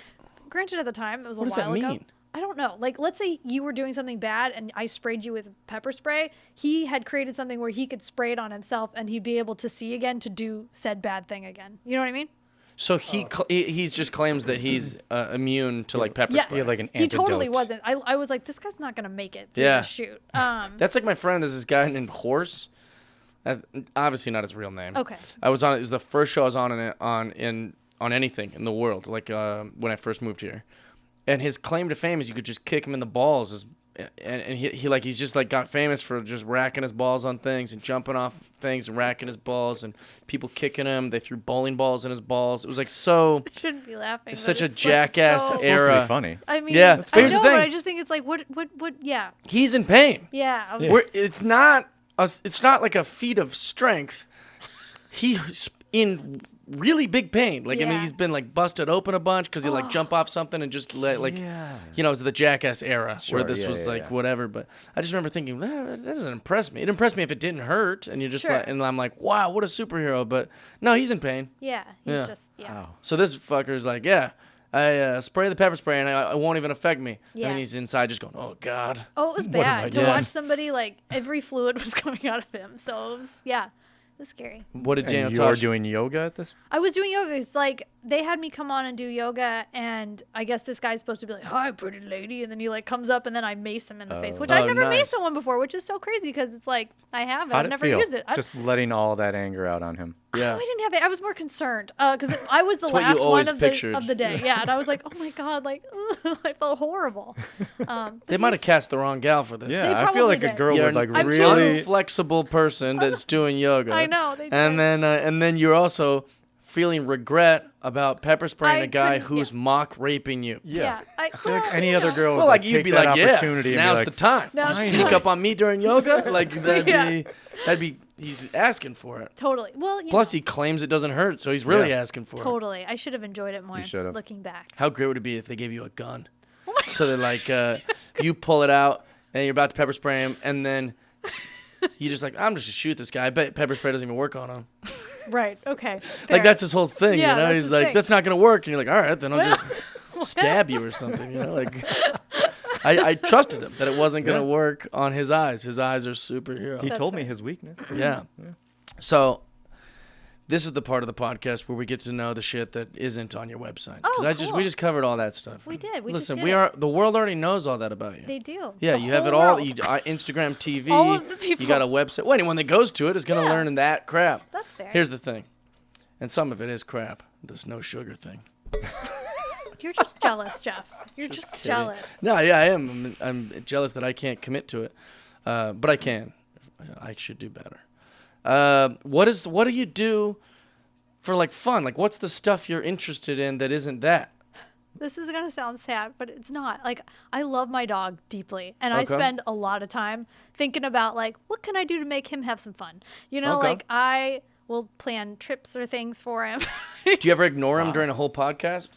Granted, at the time it was What a does that while ago. mean? I don't know. Like, let's say you were doing something bad and I sprayed you with pepper spray. He had created something where he could spray it on himself and he'd be able to see again to do said bad thing again. You know what I mean? So he just claims that he's immune to like pepper Yeah. spray. He had like an He totally antidote. wasn't. I was like, this guy's not going to make it through Yeah. the shoot. That's like my friend. There's this guy named Horse. Obviously not his real name. Okay. I was on. It was the first show I was on anything in the world. Like when I first moved here, and his claim to fame is you could just kick him in the balls as and he's just like got famous for just racking his balls on things and jumping off things and racking his balls and people kicking him. They threw bowling balls in his balls. It was like so. I shouldn't be laughing. Such but a it's jackass like so, era. It's supposed to be funny. I mean, Yeah, I here's the know, but thing. I just think it's like what? Yeah, He's in pain. yeah. I was- It's not like a feat of strength. He's in really big pain. Like I mean, Yeah. he's been like busted open a bunch because he like jump off something and just let like Yeah. you know, it was the Jackass era where Sure, this yeah, was yeah, like yeah. whatever. But I just remember thinking that doesn't impress me. It impressed me if it didn't hurt and you're just Sure. like, and I'm like, wow, what a superhero. But no, he's in pain. Yeah, he's Yeah. just Wow. So this fucker's like, yeah. I spray the pepper spray and it won't even affect me. Yeah. And then he's inside just going, oh God. Oh, it was What have I bad to done? watch somebody like every fluid was coming out of him. So it was it was scary. What did Daniel And you are Tosh? doing yoga at this? I was doing yoga. It's like they had me come on and do yoga, and I guess this guy's supposed to be like, "Hi, pretty lady," and then he like comes up, and then I mace him in the face, which I've never nice. maced someone before, which is so crazy because it's like I haven't. How'd I've it never feel? used it. Just letting all that anger out on him. Yeah. I didn't have it. I was more concerned because I was the It's what you last always one pictured. of the day. Yeah, and I was like, oh my god, like I felt horrible. But They might have he's- cast the wrong gal for this. Yeah, I probably feel like a did. girl You're would like an I'm really. inflexible person that's doing yoga. I know, they And did. then you're also feeling regret about pepper spraying I a guy couldn't- who's yeah. mock raping you. Yeah. I I feel like well, any you other know. girl would Well, like you'd take be that like, yeah, opportunity and now's be the like, time. Now's the Sneak time. up on me during yoga, like Yeah. that'd be he's asking for it. Totally. Well, you Plus, know, he claims it doesn't hurt, so he's really Yeah. asking for it. totally. I should have enjoyed it more. You should've. Looking back. How great would it be if they gave you a gun? Oh my So that like you pull it out and you're about to pepper spray him, and then you just like, I'm just gonna shoot this guy. I bet pepper spray doesn't even work on him. Right. Okay. Like fair. that's his whole thing, Yeah, you know. that's He's his like, thing. that's not gonna work, and you're like, all right, then I'll Well, just stab you or something, you know. Like I trusted him that it wasn't gonna Yeah. work on his eyes. His eyes are superhero. He That's told me fair. his weakness. Yeah. So this is the part of the podcast where we get to know the shit that isn't on your website. Oh, we cool. just covered all that stuff. We did. We just Listen, did we it. are the world already knows all that about you. They do. Yeah, The you have it whole all. world. You, Instagram TV. All of the people. You got a website. Well, anyone that goes to it is going to Yeah. learn that crap. That's fair. Here's the thing, and some of it is crap. This no sugar thing. You're just jealous, Jeff. You're just kidding. jealous. No, yeah, I am. I'm jealous that I can't commit to it, but I can. I should do better. What do you do for like fun? Like, what's the stuff you're interested in that isn't that? This is gonna sound sad, but it's not. Like, I love my dog deeply, and I Okay. spend a lot of time thinking about like, what can I do to make him have some fun? You know, Okay. like I will plan trips or things for him. Do you ever ignore him during a whole podcast?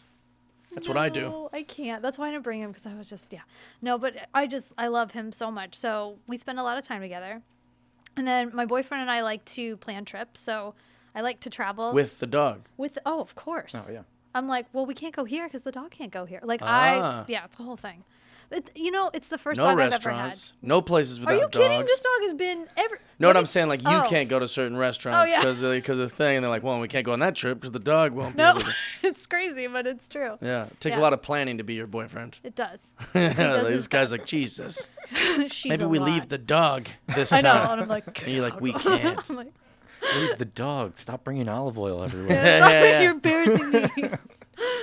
That's what I do. No, I can't. That's why I didn't bring him because I was just No, but I love him so much. So we spend a lot of time together, and then my boyfriend and I like to plan trips. So I like to travel With the dog. Oh, of course. Oh yeah. I'm like, well, we can't go here because the dog can't go here. Like Ah. it's the whole thing. It's the first No dog I've ever had. restaurants. No places Are without you dogs. kidding? This dog has been ever. No, what I'm saying, like, you Oh. can't go to certain restaurants yeah. because of the thing, and they're like, well, we can't go on that trip because the dog won't be No, able to. it's crazy, but it's true. Yeah, it takes a Yeah. lot of planning to be your boyfriend. It does. This his guy's best. like, Jesus, She's maybe a we lot. leave the dog this I know, time. and I'm like, And you're like, "Get we out." can't. I'm like, Leave the dog. Stop bringing olive oil everywhere. Yeah, yeah. you're embarrassing me.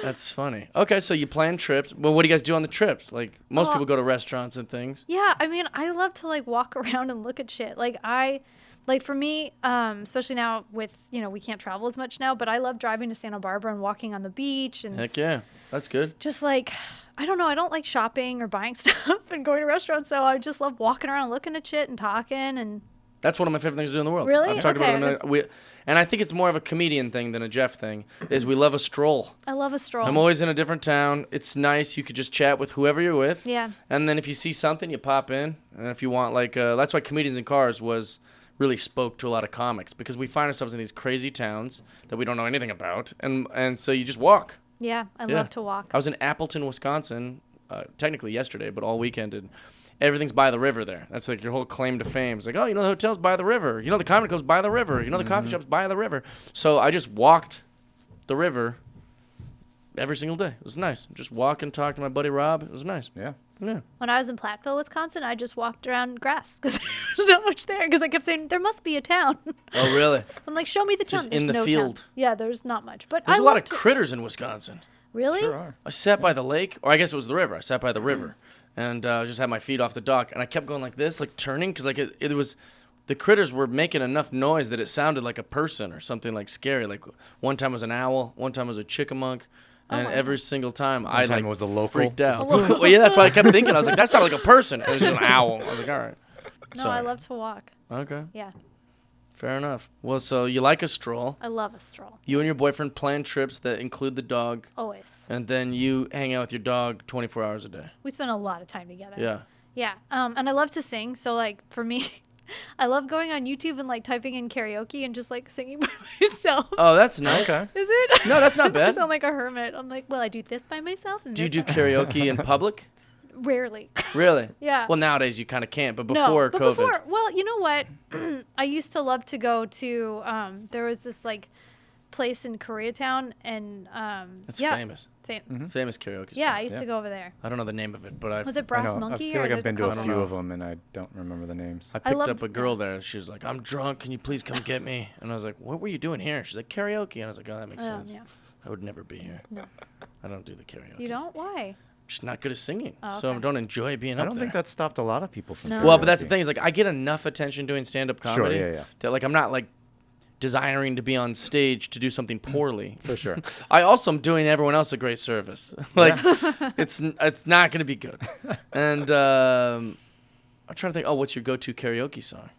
That's funny. Okay, so you plan trips. Well, what do you guys do on the trips? Like, most Well- people go to restaurants and things. Yeah, I mean, I love to like walk around and look at shit. Like for me, especially now with we can't travel as much now, but I love driving to Santa Barbara and walking on the beach and Heck yeah, that's good. just like I don't know, I don't like shopping or buying stuff and going to restaurants, so I just love walking around and looking at shit and talking and That's one of my favorite things to do in the world. Really? I've talked Okay, about it a million. And I think it's more of a comedian thing than a Jeff thing, is we love a stroll. I love a stroll. I'm always in a different town. It's nice. You could just chat with whoever you're with. Yeah. And then if you see something, you pop in. And if you want, like, that's why Comedians in Cars really spoke to a lot of comics, because we find ourselves in these crazy towns that we don't know anything about. And so you just walk. Yeah, I Yeah. love to walk. I was in Appleton, Wisconsin, technically yesterday, but all weekend. And everything's by the river there. That's like your whole claim to fame. It's like, oh, the hotel's by the river. The comedy club's by the river. The coffee shop's by the river. So I just walked the river every single day. It was nice. Just walk and talk to my buddy Rob. It was nice. Yeah. Yeah. When I was in Platteville, Wisconsin, I just walked around grass because there's not much there. Because I kept saying there must be a town. Oh, really? I'm like, show me the town. Just There's in the no field. Town. Yeah, there's not much. But There's I a lot love of critters in Wisconsin. Really? Sure are. I sat by the lake, or I guess it was the river. I sat by the river. and just had my feet off the dock, and I kept going like this, like turning, because like it was, the critters were making enough noise that it sounded like a person or something like scary. Like one time was an owl, one time was a chickamunk, and every single time I time like it was a local. freaked out. Well, yeah, that's why I kept thinking. I was like, that sounded like a person. It was just an owl. I was like, all right. No, Sorry. I love to walk. Okay, Yeah, fair enough. Well, so you like a stroll. I love a stroll. You and your boyfriend plan trips that include the dog, Always. and then you hang out with your dog 24 hours a day. We spend a lot of time together. Yeah. Yeah. And I love to sing. So like for me, I love going on YouTube and like typing in karaoke and just like singing by myself. Oh, that's nice. Okay. Is it? No, that's not I bad. sound like a hermit. I'm like, well, I do this by myself. And Do you this do karaoke in public? Rarely. Really? Yeah. Well, nowadays you kind of can't, but No, before but COVID. before, well, you know what? I used to love to go to. There was this like place in Koreatown, and It's yeah, famous. Mm-hmm. Famous karaoke. Yeah, spot. I used to go over there. I don't know the name of it, but I Was it I Brass know. Monkey? I feel like or I've been to there's a couple- few know. of them, and I don't remember the names. I picked loved up a girl that. there. She was like, "I'm drunk. Can you please come get me?" And I was like, "What were you doing here?" She's like, "Karaoke." And I was like, "Oh, that makes sense. Yeah. I would never be here. No. I don't do the karaoke. You don't? Why? I'm just not good at singing, Oh, so I okay. don't enjoy being I up don't there. think that stopped a lot of people from. No. Well, but that's the karaoke. thing is like I get enough attention doing stand-up comedy yeah. that like I'm not like desiring to be on stage to do something poorly. For sure. I also am doing everyone else a great service. Like it's not going to be good. And I'm trying to think. Oh, what's your go-to karaoke song?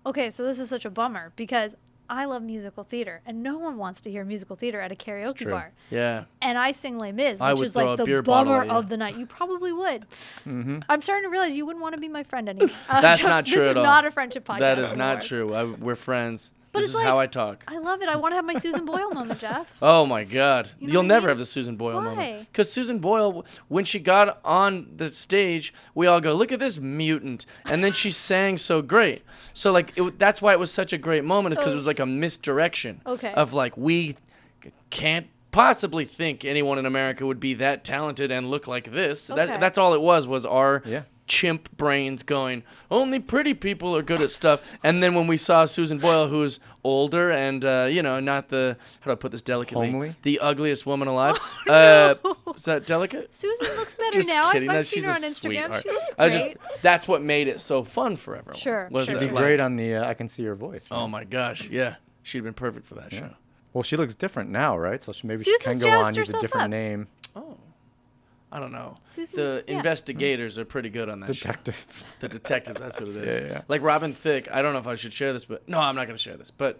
Okay, so this is such a bummer because I love musical theater, and no one wants to hear musical theater at a karaoke true. bar. Yeah. And I sing Les Mis, I which would is throw like a the beer bottle bummer at you. of the night. You probably would. Mm-hmm. I'm starting to realize you wouldn't want to be my friend anymore. That's not true This at all. is not a friendship podcast. That is not anymore. true. We're friends. But This it's is how like- I talk. I love it. I want to have my Susan Boyle moment, Jeff. Oh my God! You know You'll what I never mean? have the Susan Boyle Why? moment. Because Susan Boyle, when she got on the stage, we all go, "Look at this mutant," and then she sang so great. So like, that's why it was such a great moment, is because it was like a misdirection. Okay. Of like, we can't possibly think anyone in America would be that talented and look like this. Okay. That's all it was our Yeah. chimp brains going, only pretty people are good at stuff. And then when we saw Susan Boyle, who's older and, not the, how do I put this delicately? Homely? The ugliest woman alive. no. Is that delicate? Susan looks better Just now. kidding. I've No, seen she's her a on Instagram. sweetheart. She looks I great. that's what made it so fun for everyone. Sure, was sure. that, She'd be like- great on the I Can See Your Voice. Right? Oh my gosh, yeah. She'd have been perfect for that Yeah. show. Well, she looks different now, right? So maybe she Susan's can go on, jazzed use a herself different up. name. Oh. I don't know. Susan's- The yeah. investigators are pretty good on that show. Detectives. The detectives, that's what it is. Yeah. Like Robin Thicke, I don't know if I should share this, but no, I'm not going to share this. But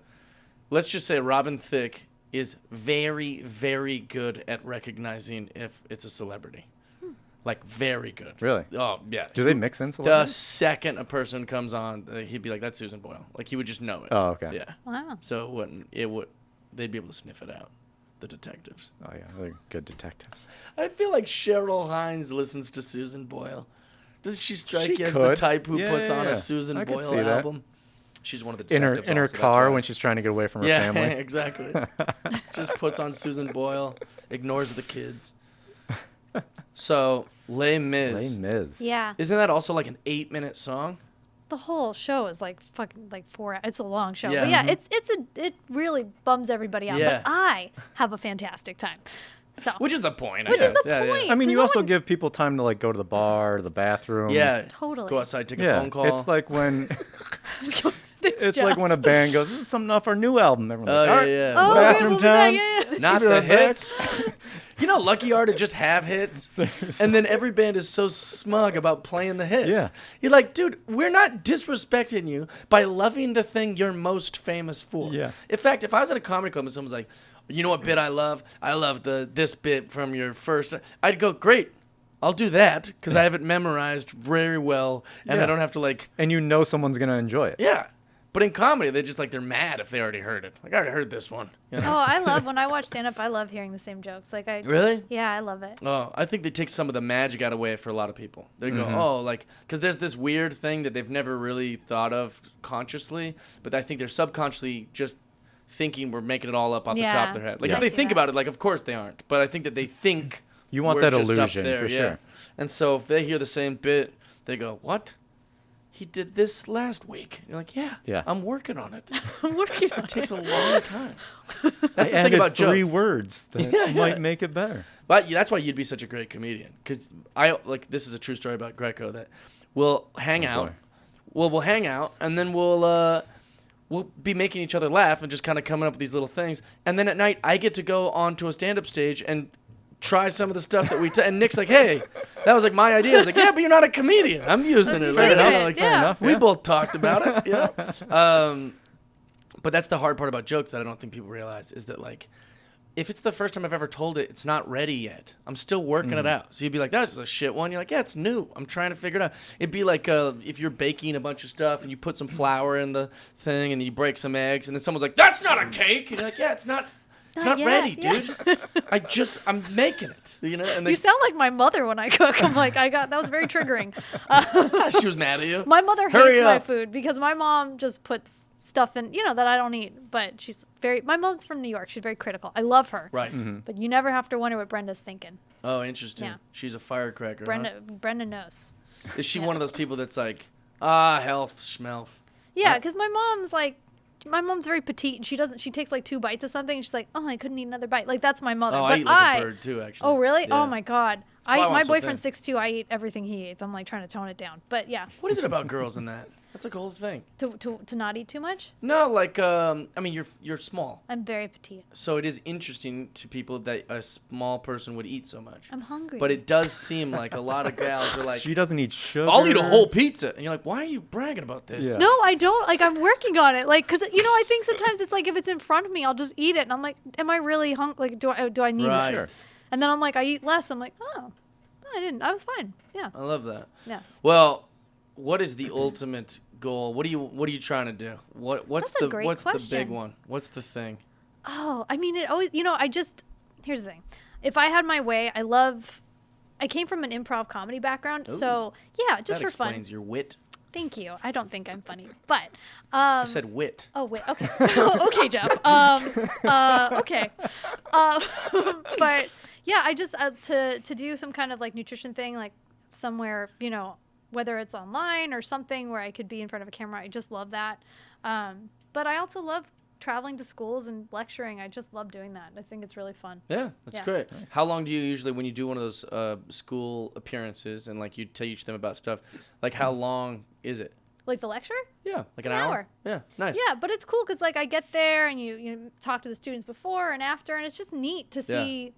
let's just say Robin Thicke is very, very good at recognizing if it's a celebrity. Like, very good. Really? Oh, yeah. Do they mix in The celebrities? second a person comes on, he'd be like, that's Susan Boyle. Like, he would just know it. Oh, okay. Yeah. Wow. So they'd be able to sniff it out, the detectives. Oh, yeah. They're good detectives. I feel like Cheryl Hines listens to Susan Boyle. Doesn't she strike She you as the could. type who Yeah, puts on yeah. a Susan I could Boyle see that. album? She's one of the In her detectives. in her also, that's car why. when she's trying to get away from her yeah, family. exactly. Just puts on Susan Boyle, ignores the kids. So, Les Mis. Les Mis. Yeah. Isn't that also like an 8-minute song? The whole show is like fucking like 4 hours. It's a long show. Yeah. But yeah, it really bums everybody out. Yeah. But I have a fantastic time. So Which is the point, I Which is guess. the Yeah, point. I mean, you No also one- give people time to like go to the bar, the bathroom. Yeah. Totally. Go outside, take a Yeah. phone call. It's like when it's Jeff. like when a band goes, "This is something off our new album." Everyone's Oh, like, yeah, "All right, yeah. Oh, okay, bathroom we'll be back. time." Yeah, yeah. Not Be the right back. hits. You know, lucky you are to just have hits. Seriously. And then every band is so smug about playing the hits. Yeah. You're like, dude, we're not disrespecting you by loving the thing you're most famous for. Yeah. In fact, if I was at a comedy club and someone's like, you know what bit I love? I love this bit from your first. I'd go, great. I'll do that because I have it memorized very well and I Yeah. don't have to like, And you know someone's gonna enjoy it. yeah. But in comedy, they're mad if they already heard it. Like, I already heard this one. You know? Oh, I love when I watch stand up. I love hearing the same jokes. Like Really? Yeah, I love it. Oh, I think they take some of the magic out away for a lot of people. They go, Mm-hmm. oh, like, because there's this weird thing that they've never really thought of consciously, but I think they're subconsciously just thinking we're making it all up off the top Yeah. of their head. Like, Yeah. if they I see think that. about it, like, of course they aren't, but I think that they think You want we're that just up illusion there, for yeah. sure. And so if they hear the same bit, they go, what? he did this last week. You're like, yeah, I'm working on it. I'm working on It takes a long time. That's I the thing added about 3 jokes. words that might make it better. But that's why you'd be such a great comedian. Because this is a true story about Greco that we'll hang out. boy. Well, we'll hang out, and then we'll be making each other laugh and just kind of coming up with these little things. And then at night, I get to go onto a stand-up stage and try some of the stuff that and Nick's like, hey, that was like my idea. I was like, yeah, but you're not a comedian. I'm using it. Fair You know, enough. like, Yeah. enough. we both talked about it. You know? But that's the hard part about jokes that I don't think people realize is that, like, if it's the first time I've ever told it, it's not ready yet. I'm still working it out. So you'd be like, that's a shit one. You're like, yeah, it's new. I'm trying to figure it out. It'd be like if you're baking a bunch of stuff and you put some flour in the thing and you break some eggs and then someone's like, that's not a cake. And you're like, yeah, it's not. It's not yet, ready, yeah. dude. I'm making it. You know. And You sound like my mother when I cook. I'm like, that was very triggering. she was mad at you. My mother Hurry hates my up. food because my mom just puts stuff in, that I don't eat. But my mom's from New York. She's very critical. I love her. Right. But you never have to wonder what Brenda's thinking. Oh, interesting. Yeah. She's a firecracker. Brenda knows. Huh? Is she one of those people that's like, health, schmelth? Yeah, because my mom's very petite and she takes like 2 bites of something and she's like, oh, I couldn't eat another bite. Like, that's my mother. Oh, but I eat like a bird too, actually. Oh, really? Yeah. Oh my God. I My want boyfriend's something. 6'2". I eat everything he eats. I'm like trying to tone it down. But yeah, What is it about girls in that? That's like a whole thing. to not eat too much. No, like, I mean, you're small. I'm very petite. So it is interesting to people that a small person would eat so much. I'm hungry. But it does seem like a lot of gals are like, She doesn't eat sugar. I'll eat a whole pizza. And you're like, why are you bragging about this? Yeah. No, I don't. Like, I'm working on it. Like, because, I think sometimes it's like if it's in front of me, I'll just eat it. And I'm like, am I really hungry? Like, do I need Right. this? Sure. And then I'm like, I eat less. I'm like, oh, I didn't. I was fine. Yeah. I love that. Yeah. Well, what is the ultimate goal? What are you trying to do? What's That's a the great what's the big question. one? What's the thing? Oh, I mean, it always, here's the thing. If I had my way, I came from an improv comedy background. Ooh. So, yeah, just That for explains fun. your wit. Thank you. I don't think I'm funny. But, I said wit. oh, wait. Okay. Okay, Jeff. Okay. But yeah, I just, to do some kind of like nutrition thing, like somewhere, whether it's online or something where I could be in front of a camera. I just love that. But I also love traveling to schools and lecturing. I just love doing that. I think it's really fun. Yeah, that's Yeah. great. How long do you usually, when you do one of those school appearances and like you teach them about stuff, like how long is it? Like the lecture? Yeah, like an an hour? hour. Yeah, nice. Yeah, but it's cool because like I get there and you talk to the students before and after, and it's just neat to see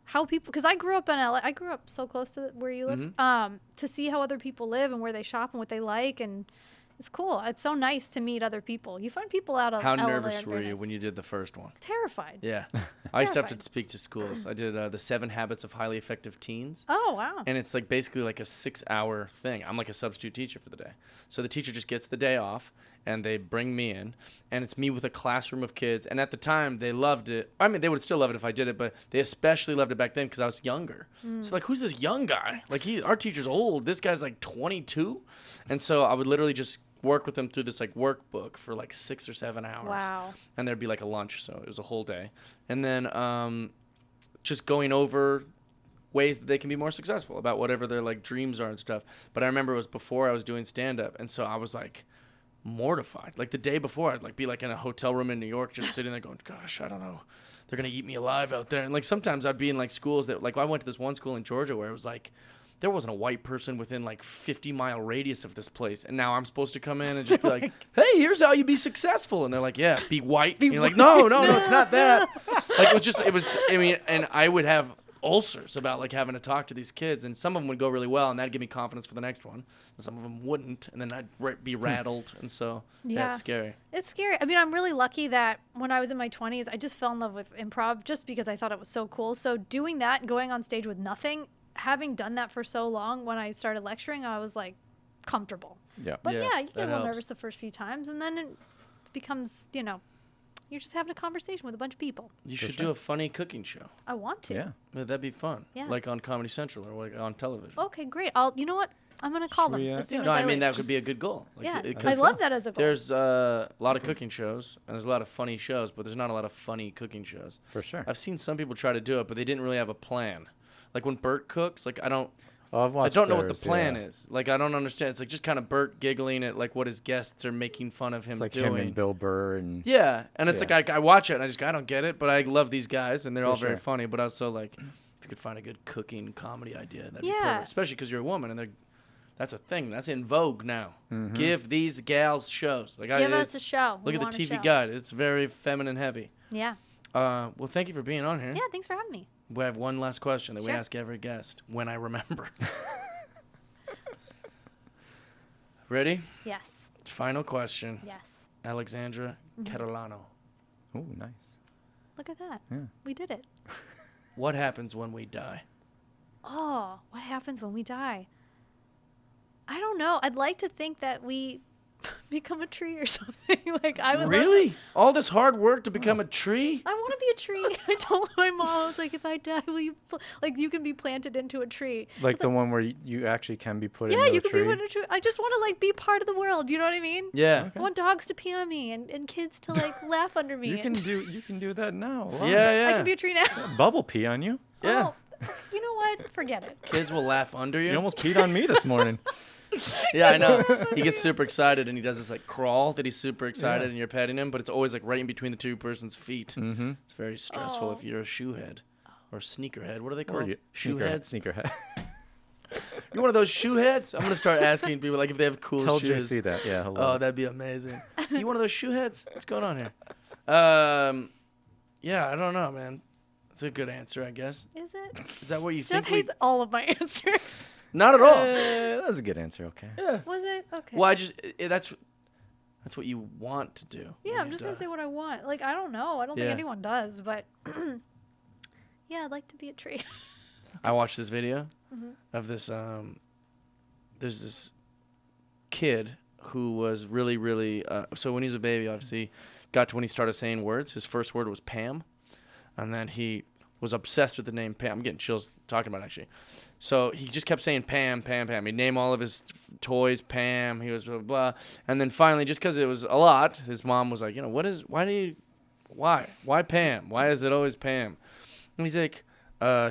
how people. Because I grew up in LA. I grew up so close to where you live. Mm-hmm. To see how other people live and where they shop and what they like, and it's cool. It's so nice to meet other people. You find people out of How LA nervous are were very you nice. when you did the first one? Terrified. Yeah. I used to have to Terrified. speak to schools. I did the 7 Habits of Highly Effective Teens. Oh wow. And it's like basically like a 6-hour thing. I'm like a substitute teacher for the day. So the teacher just gets the day off and they bring me in and it's me with a classroom of kids. And at the time they loved it. I mean, they would still love it if I did it, but they especially loved it back then because I was younger. So like, who's this young guy? Like our teacher's old. This guy's like 22. And so I would literally just work with them through this like workbook for like 6 or 7 hours. Wow. And there'd be like a lunch. So it was a whole day. And then just going over ways that they can be more successful about whatever their like dreams are and stuff. But I remember it was before I was doing stand-up, and so I was like mortified. Like the day before, I'd like be like in a hotel room in New York just sitting there going, gosh, I don't know, they're gonna eat me alive out there. And like sometimes I'd be in like schools that like I went to this one school in Georgia where it was like there wasn't a white person within like 50-mile radius of this place, and now I'm supposed to come in and just be like, hey, here's how you be successful. And they're like, yeah, be white. And you're like, no, it's not that. Like it was I mean, and I would have ulcers about like having to talk to these kids, and some of them would go really well and that'd give me confidence for the next one, and some of them wouldn't, and then I'd be rattled. And so that's scary. It's scary. I mean, I'm really lucky that when I was in my 20s, I just fell in love with improv just because I thought it was so cool. So doing that and going on stage with nothing, having done that for so long, when I started lecturing, I was like comfortable. Yeah. But Yeah, yeah, you that get a little helps. nervous the first few times, and then it becomes, you're just having a conversation with a bunch of people. You should do a funny cooking show. I want to. Yeah. Yeah, that'd be fun. Yeah. Like on Comedy Central or like on television. Okay, great. You know what? I'm gonna call Should them we, as soon No, as I I mean leave. that could be a good goal. Like, Yeah, I 'cause love that as a goal. There's a lot of cooking shows and there's a lot of funny shows, but there's not a lot of funny cooking shows. For sure. I've seen some people try to do it, but they didn't really have a plan. Like when Bert cooks, like I don't Oh, I've I watched don't know what the theirs, plan yeah. is. Like, I don't understand. It's like just kind of Bert giggling at like what his guests are making fun of him It's like doing. him and Bill Burr and Yeah, and it's Yeah. like I watch it and I don't get it, but I love these guys and they're For all very sure. funny. But also like, if you could find a good cooking comedy idea, that'd be Yeah. perfect. Especially because you're a woman and that's a thing. That's in vogue now. Mm-hmm. Give these gals shows. Like Give us it's- a show. We Look at the want a TV show. guide. It's very feminine heavy. Yeah. Well, thank you for being on here. Yeah. Thanks for having me. We have one last question that we Sure. ask every guest when I remember. Ready? Yes. Final question. Yes. Alexandra Catalano. oh, nice. Look at that. Yeah. We did it. What happens when we die? Oh, what happens when we die? I don't know. I'd like to think that we become a tree or something. Like I would love to- Really? All this hard work to become a tree? I want to be a tree. I told my mom, I was like, if I die, will you, like, you can be planted into a tree. Like the one where you actually can be put Yeah, into you a can tree. be put in a tree. I just want to, like, be part of the world. You know what I mean? Yeah. I want dogs to pee on me and kids to, like, laugh under me. You can and do that now. Yeah, live. yeah. I can be a tree now. Bubble pee on you. Yeah. Oh, you know what? Forget it. Kids will laugh under you. You almost peed on me this morning. Yeah, I know. He gets super excited and he does this like crawl that he's super excited Yeah. and you're petting him, but it's always like right in between the two person's feet. Mm-hmm. It's very stressful Oh. if you're a shoehead or sneakerhead. What are they Or called? you, Shoeheads? sneakerhead. You're one of those shoeheads? I'm gonna start asking people like if they have cool Tell shoes. JC that. Yeah, hello. Oh, that'd be amazing. You one of those shoeheads? What's going on here? Yeah, I don't know, man. It's a good answer, I guess. Is it? Is that what you Jeff think? We... hates all of my answers. Not at all. That's a good answer. Okay. Yeah. Was it? Okay. Well, that's what you want to do. Yeah, when I'm you just going die. to say what I want. Like, I don't know. I don't Yeah. think anyone does, but yeah, I'd like to be a tree. I watched this video Mm-hmm. of this. There's this kid who was really, really. So when he was a baby, obviously, got to when he started saying words. His first word was Pam, and then he was obsessed with the name Pam. I'm getting chills talking about it, actually. So he just kept saying Pam, Pam, Pam. He'd name all of his toys Pam. He was blah, blah, blah. And then finally, just because it was a lot, his mom was like, why Pam? Why is it always Pam? And he's like, I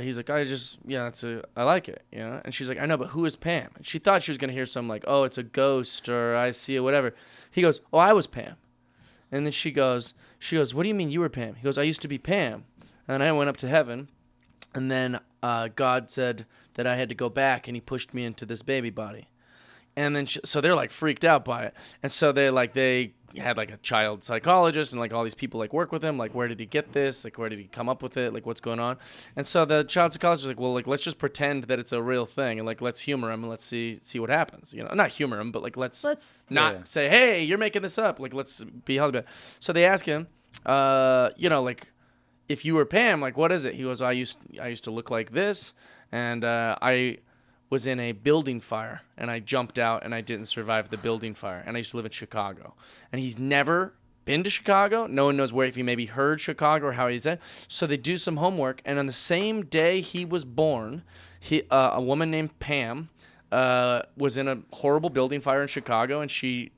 like it, you know? And she's like, I know, but who is Pam? And she thought she was going to hear some like, oh, it's a ghost or I see it, whatever. He goes, oh, I was Pam. And then she goes, what do you mean you were Pam? He goes, I used to be Pam. And I went up to heaven. And then God said that I had to go back, and he pushed me into this baby body. And then so they're like freaked out by it. And so they had like a child psychologist and like all these people like work with him. Like, where did he get this? Like, where did he come up with it? Like, what's going on? And so the child psychologist was like, well, like, let's just pretend that it's a real thing. And like, let's humor him and let's see what happens. You know, not humor him, but like, let's not Yeah. say, hey, you're making this up. Like, let's be held about it. So they ask him, like, if you were Pam, like, what is it? He goes, I used to look like this, and I was in a building fire, and I jumped out, and I didn't survive the building fire, and I used to live in Chicago. And he's never been to Chicago. No one knows where, if he maybe heard Chicago or how he's at. So they do some homework, and on the same day he was born, a woman named Pam was in a horrible building fire in Chicago, and she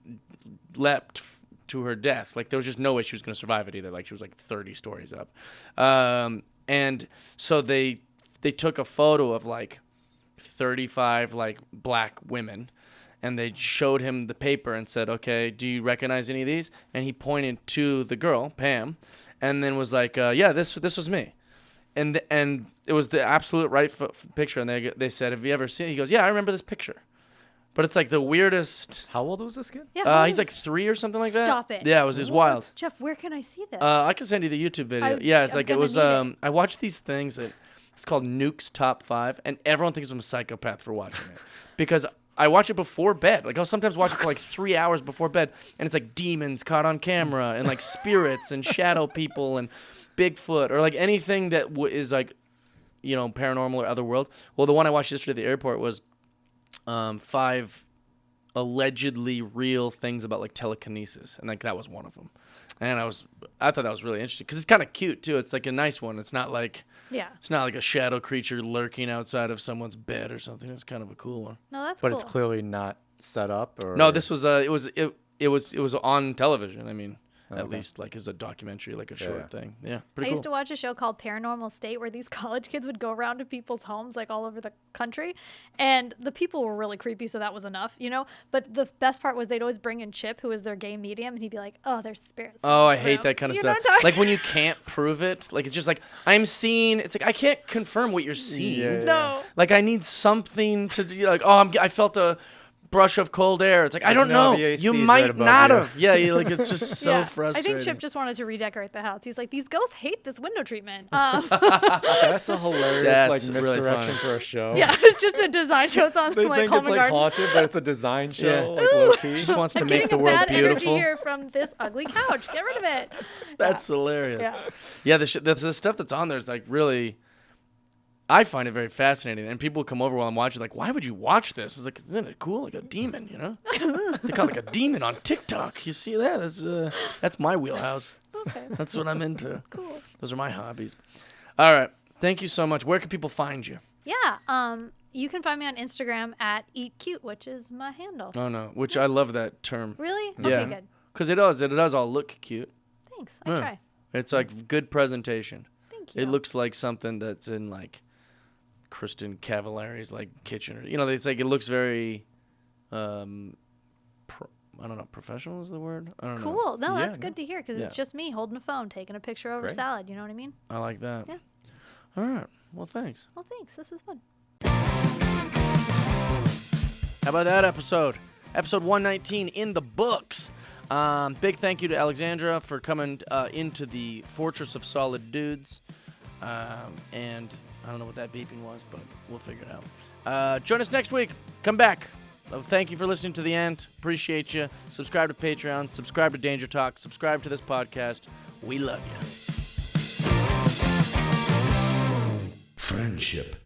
leapt to her death. Like, there was just no way she was going to survive it either. Like, she was like 30 stories up. And so they took a photo of like 35 like black women, and they showed him the paper and said, okay, do you recognize any of these? And he pointed to the girl, Pam, and then was like, yeah, this was me. And it was the absolute right picture. And they said, have you ever seen it? He goes, yeah, I remember this picture. But it's like the weirdest. How old was this kid? Yeah. He's like 3 or something like that. Stop it. Yeah, it was wild. Jeff, where can I see this? I can send you the YouTube video. Yeah, it's I'm like it gonna was. need it. I watched these things that it's called Nuke's Top 5, and everyone thinks I'm a psychopath for watching it because I watch it before bed. Like, I'll sometimes watch it for like 3 hours before bed, and it's like demons caught on camera and like spirits and shadow people and Bigfoot or like anything that is like, you know, paranormal or otherworld. Well, the one I watched yesterday at the airport was 5 allegedly real things about like telekinesis, and like that was one of them. And I thought that was really interesting because it's kind of cute too. It's like a nice one. It's not like a shadow creature lurking outside of someone's bed or something. It's kind of a cool one. No, that's But cool. it's clearly not set up or. No, this was it was on television. I mean, at least like as a documentary, like a short thing. Yeah, pretty I cool. used to watch a show called Paranormal State where these college kids would go around to people's homes like all over the country, and the people were really creepy, so that was enough, you know. But the best part was they'd always bring in Chip, who was their gay medium, and he'd be like, "Oh, there's spirits." Oh, I hate that kind of You know stuff. what I'm talking- Like when you can't prove it. Like it's just like I'm seeing. It's like I can't confirm what you're seeing. Yeah. No. Like I need something to do. Like I felt a brush of cold air. It's like I don't no, know. the AC You is might right above not you. have. Yeah, like it's just so Yeah. frustrating. I think Chip just wanted to redecorate the house. He's like, these ghosts hate this window treatment. That's a hilarious That's like really misdirection funny. for a show. Yeah, it's just a design show. It's on They like think Home it's and like Garden. haunted, but it's a design show, Yeah. like low key. Just wants to I'm make getting the a world bad beautiful. energy here from this ugly couch. Get rid of it. That's hilarious. Yeah. Yeah, the stuff that's on there is like really. I find it very fascinating, and people come over while I'm watching, like, why would you watch this? It's like, isn't it cool? Like a demon, you know? They call it like a demon on TikTok. You see that? That's my wheelhouse. Okay. That's what I'm into. Cool. Those are my hobbies. All right. Thank you so much. Where can people find you? Yeah. You can find me on Instagram at Eat Cute, which is my handle. Oh, no. Which I love that term. Really? Yeah. Okay, good. Because it does all look cute. Thanks. I Yeah. try. It's like good presentation. Thank you. It looks like something that's in like Kristen Cavallari's like kitchen, or it's like it looks very, I don't know, professional is the word. I don't know. Cool. No, Yeah, that's good to hear because Yeah. it's just me holding a phone, taking a picture over Great. salad. You know what I mean? I like that. Yeah. All right. Well, thanks. Well, thanks. This was fun. How about that episode? Episode 119 in the books. Big thank you to Alexandra for coming into the Fortress of Solid Dudes. And I don't know what that beeping was, but we'll figure it out. Join us next week. Come back. Thank you for listening to the end. Appreciate you. Subscribe to Patreon. Subscribe to Danger Talk. Subscribe to this podcast. We love you. Friendship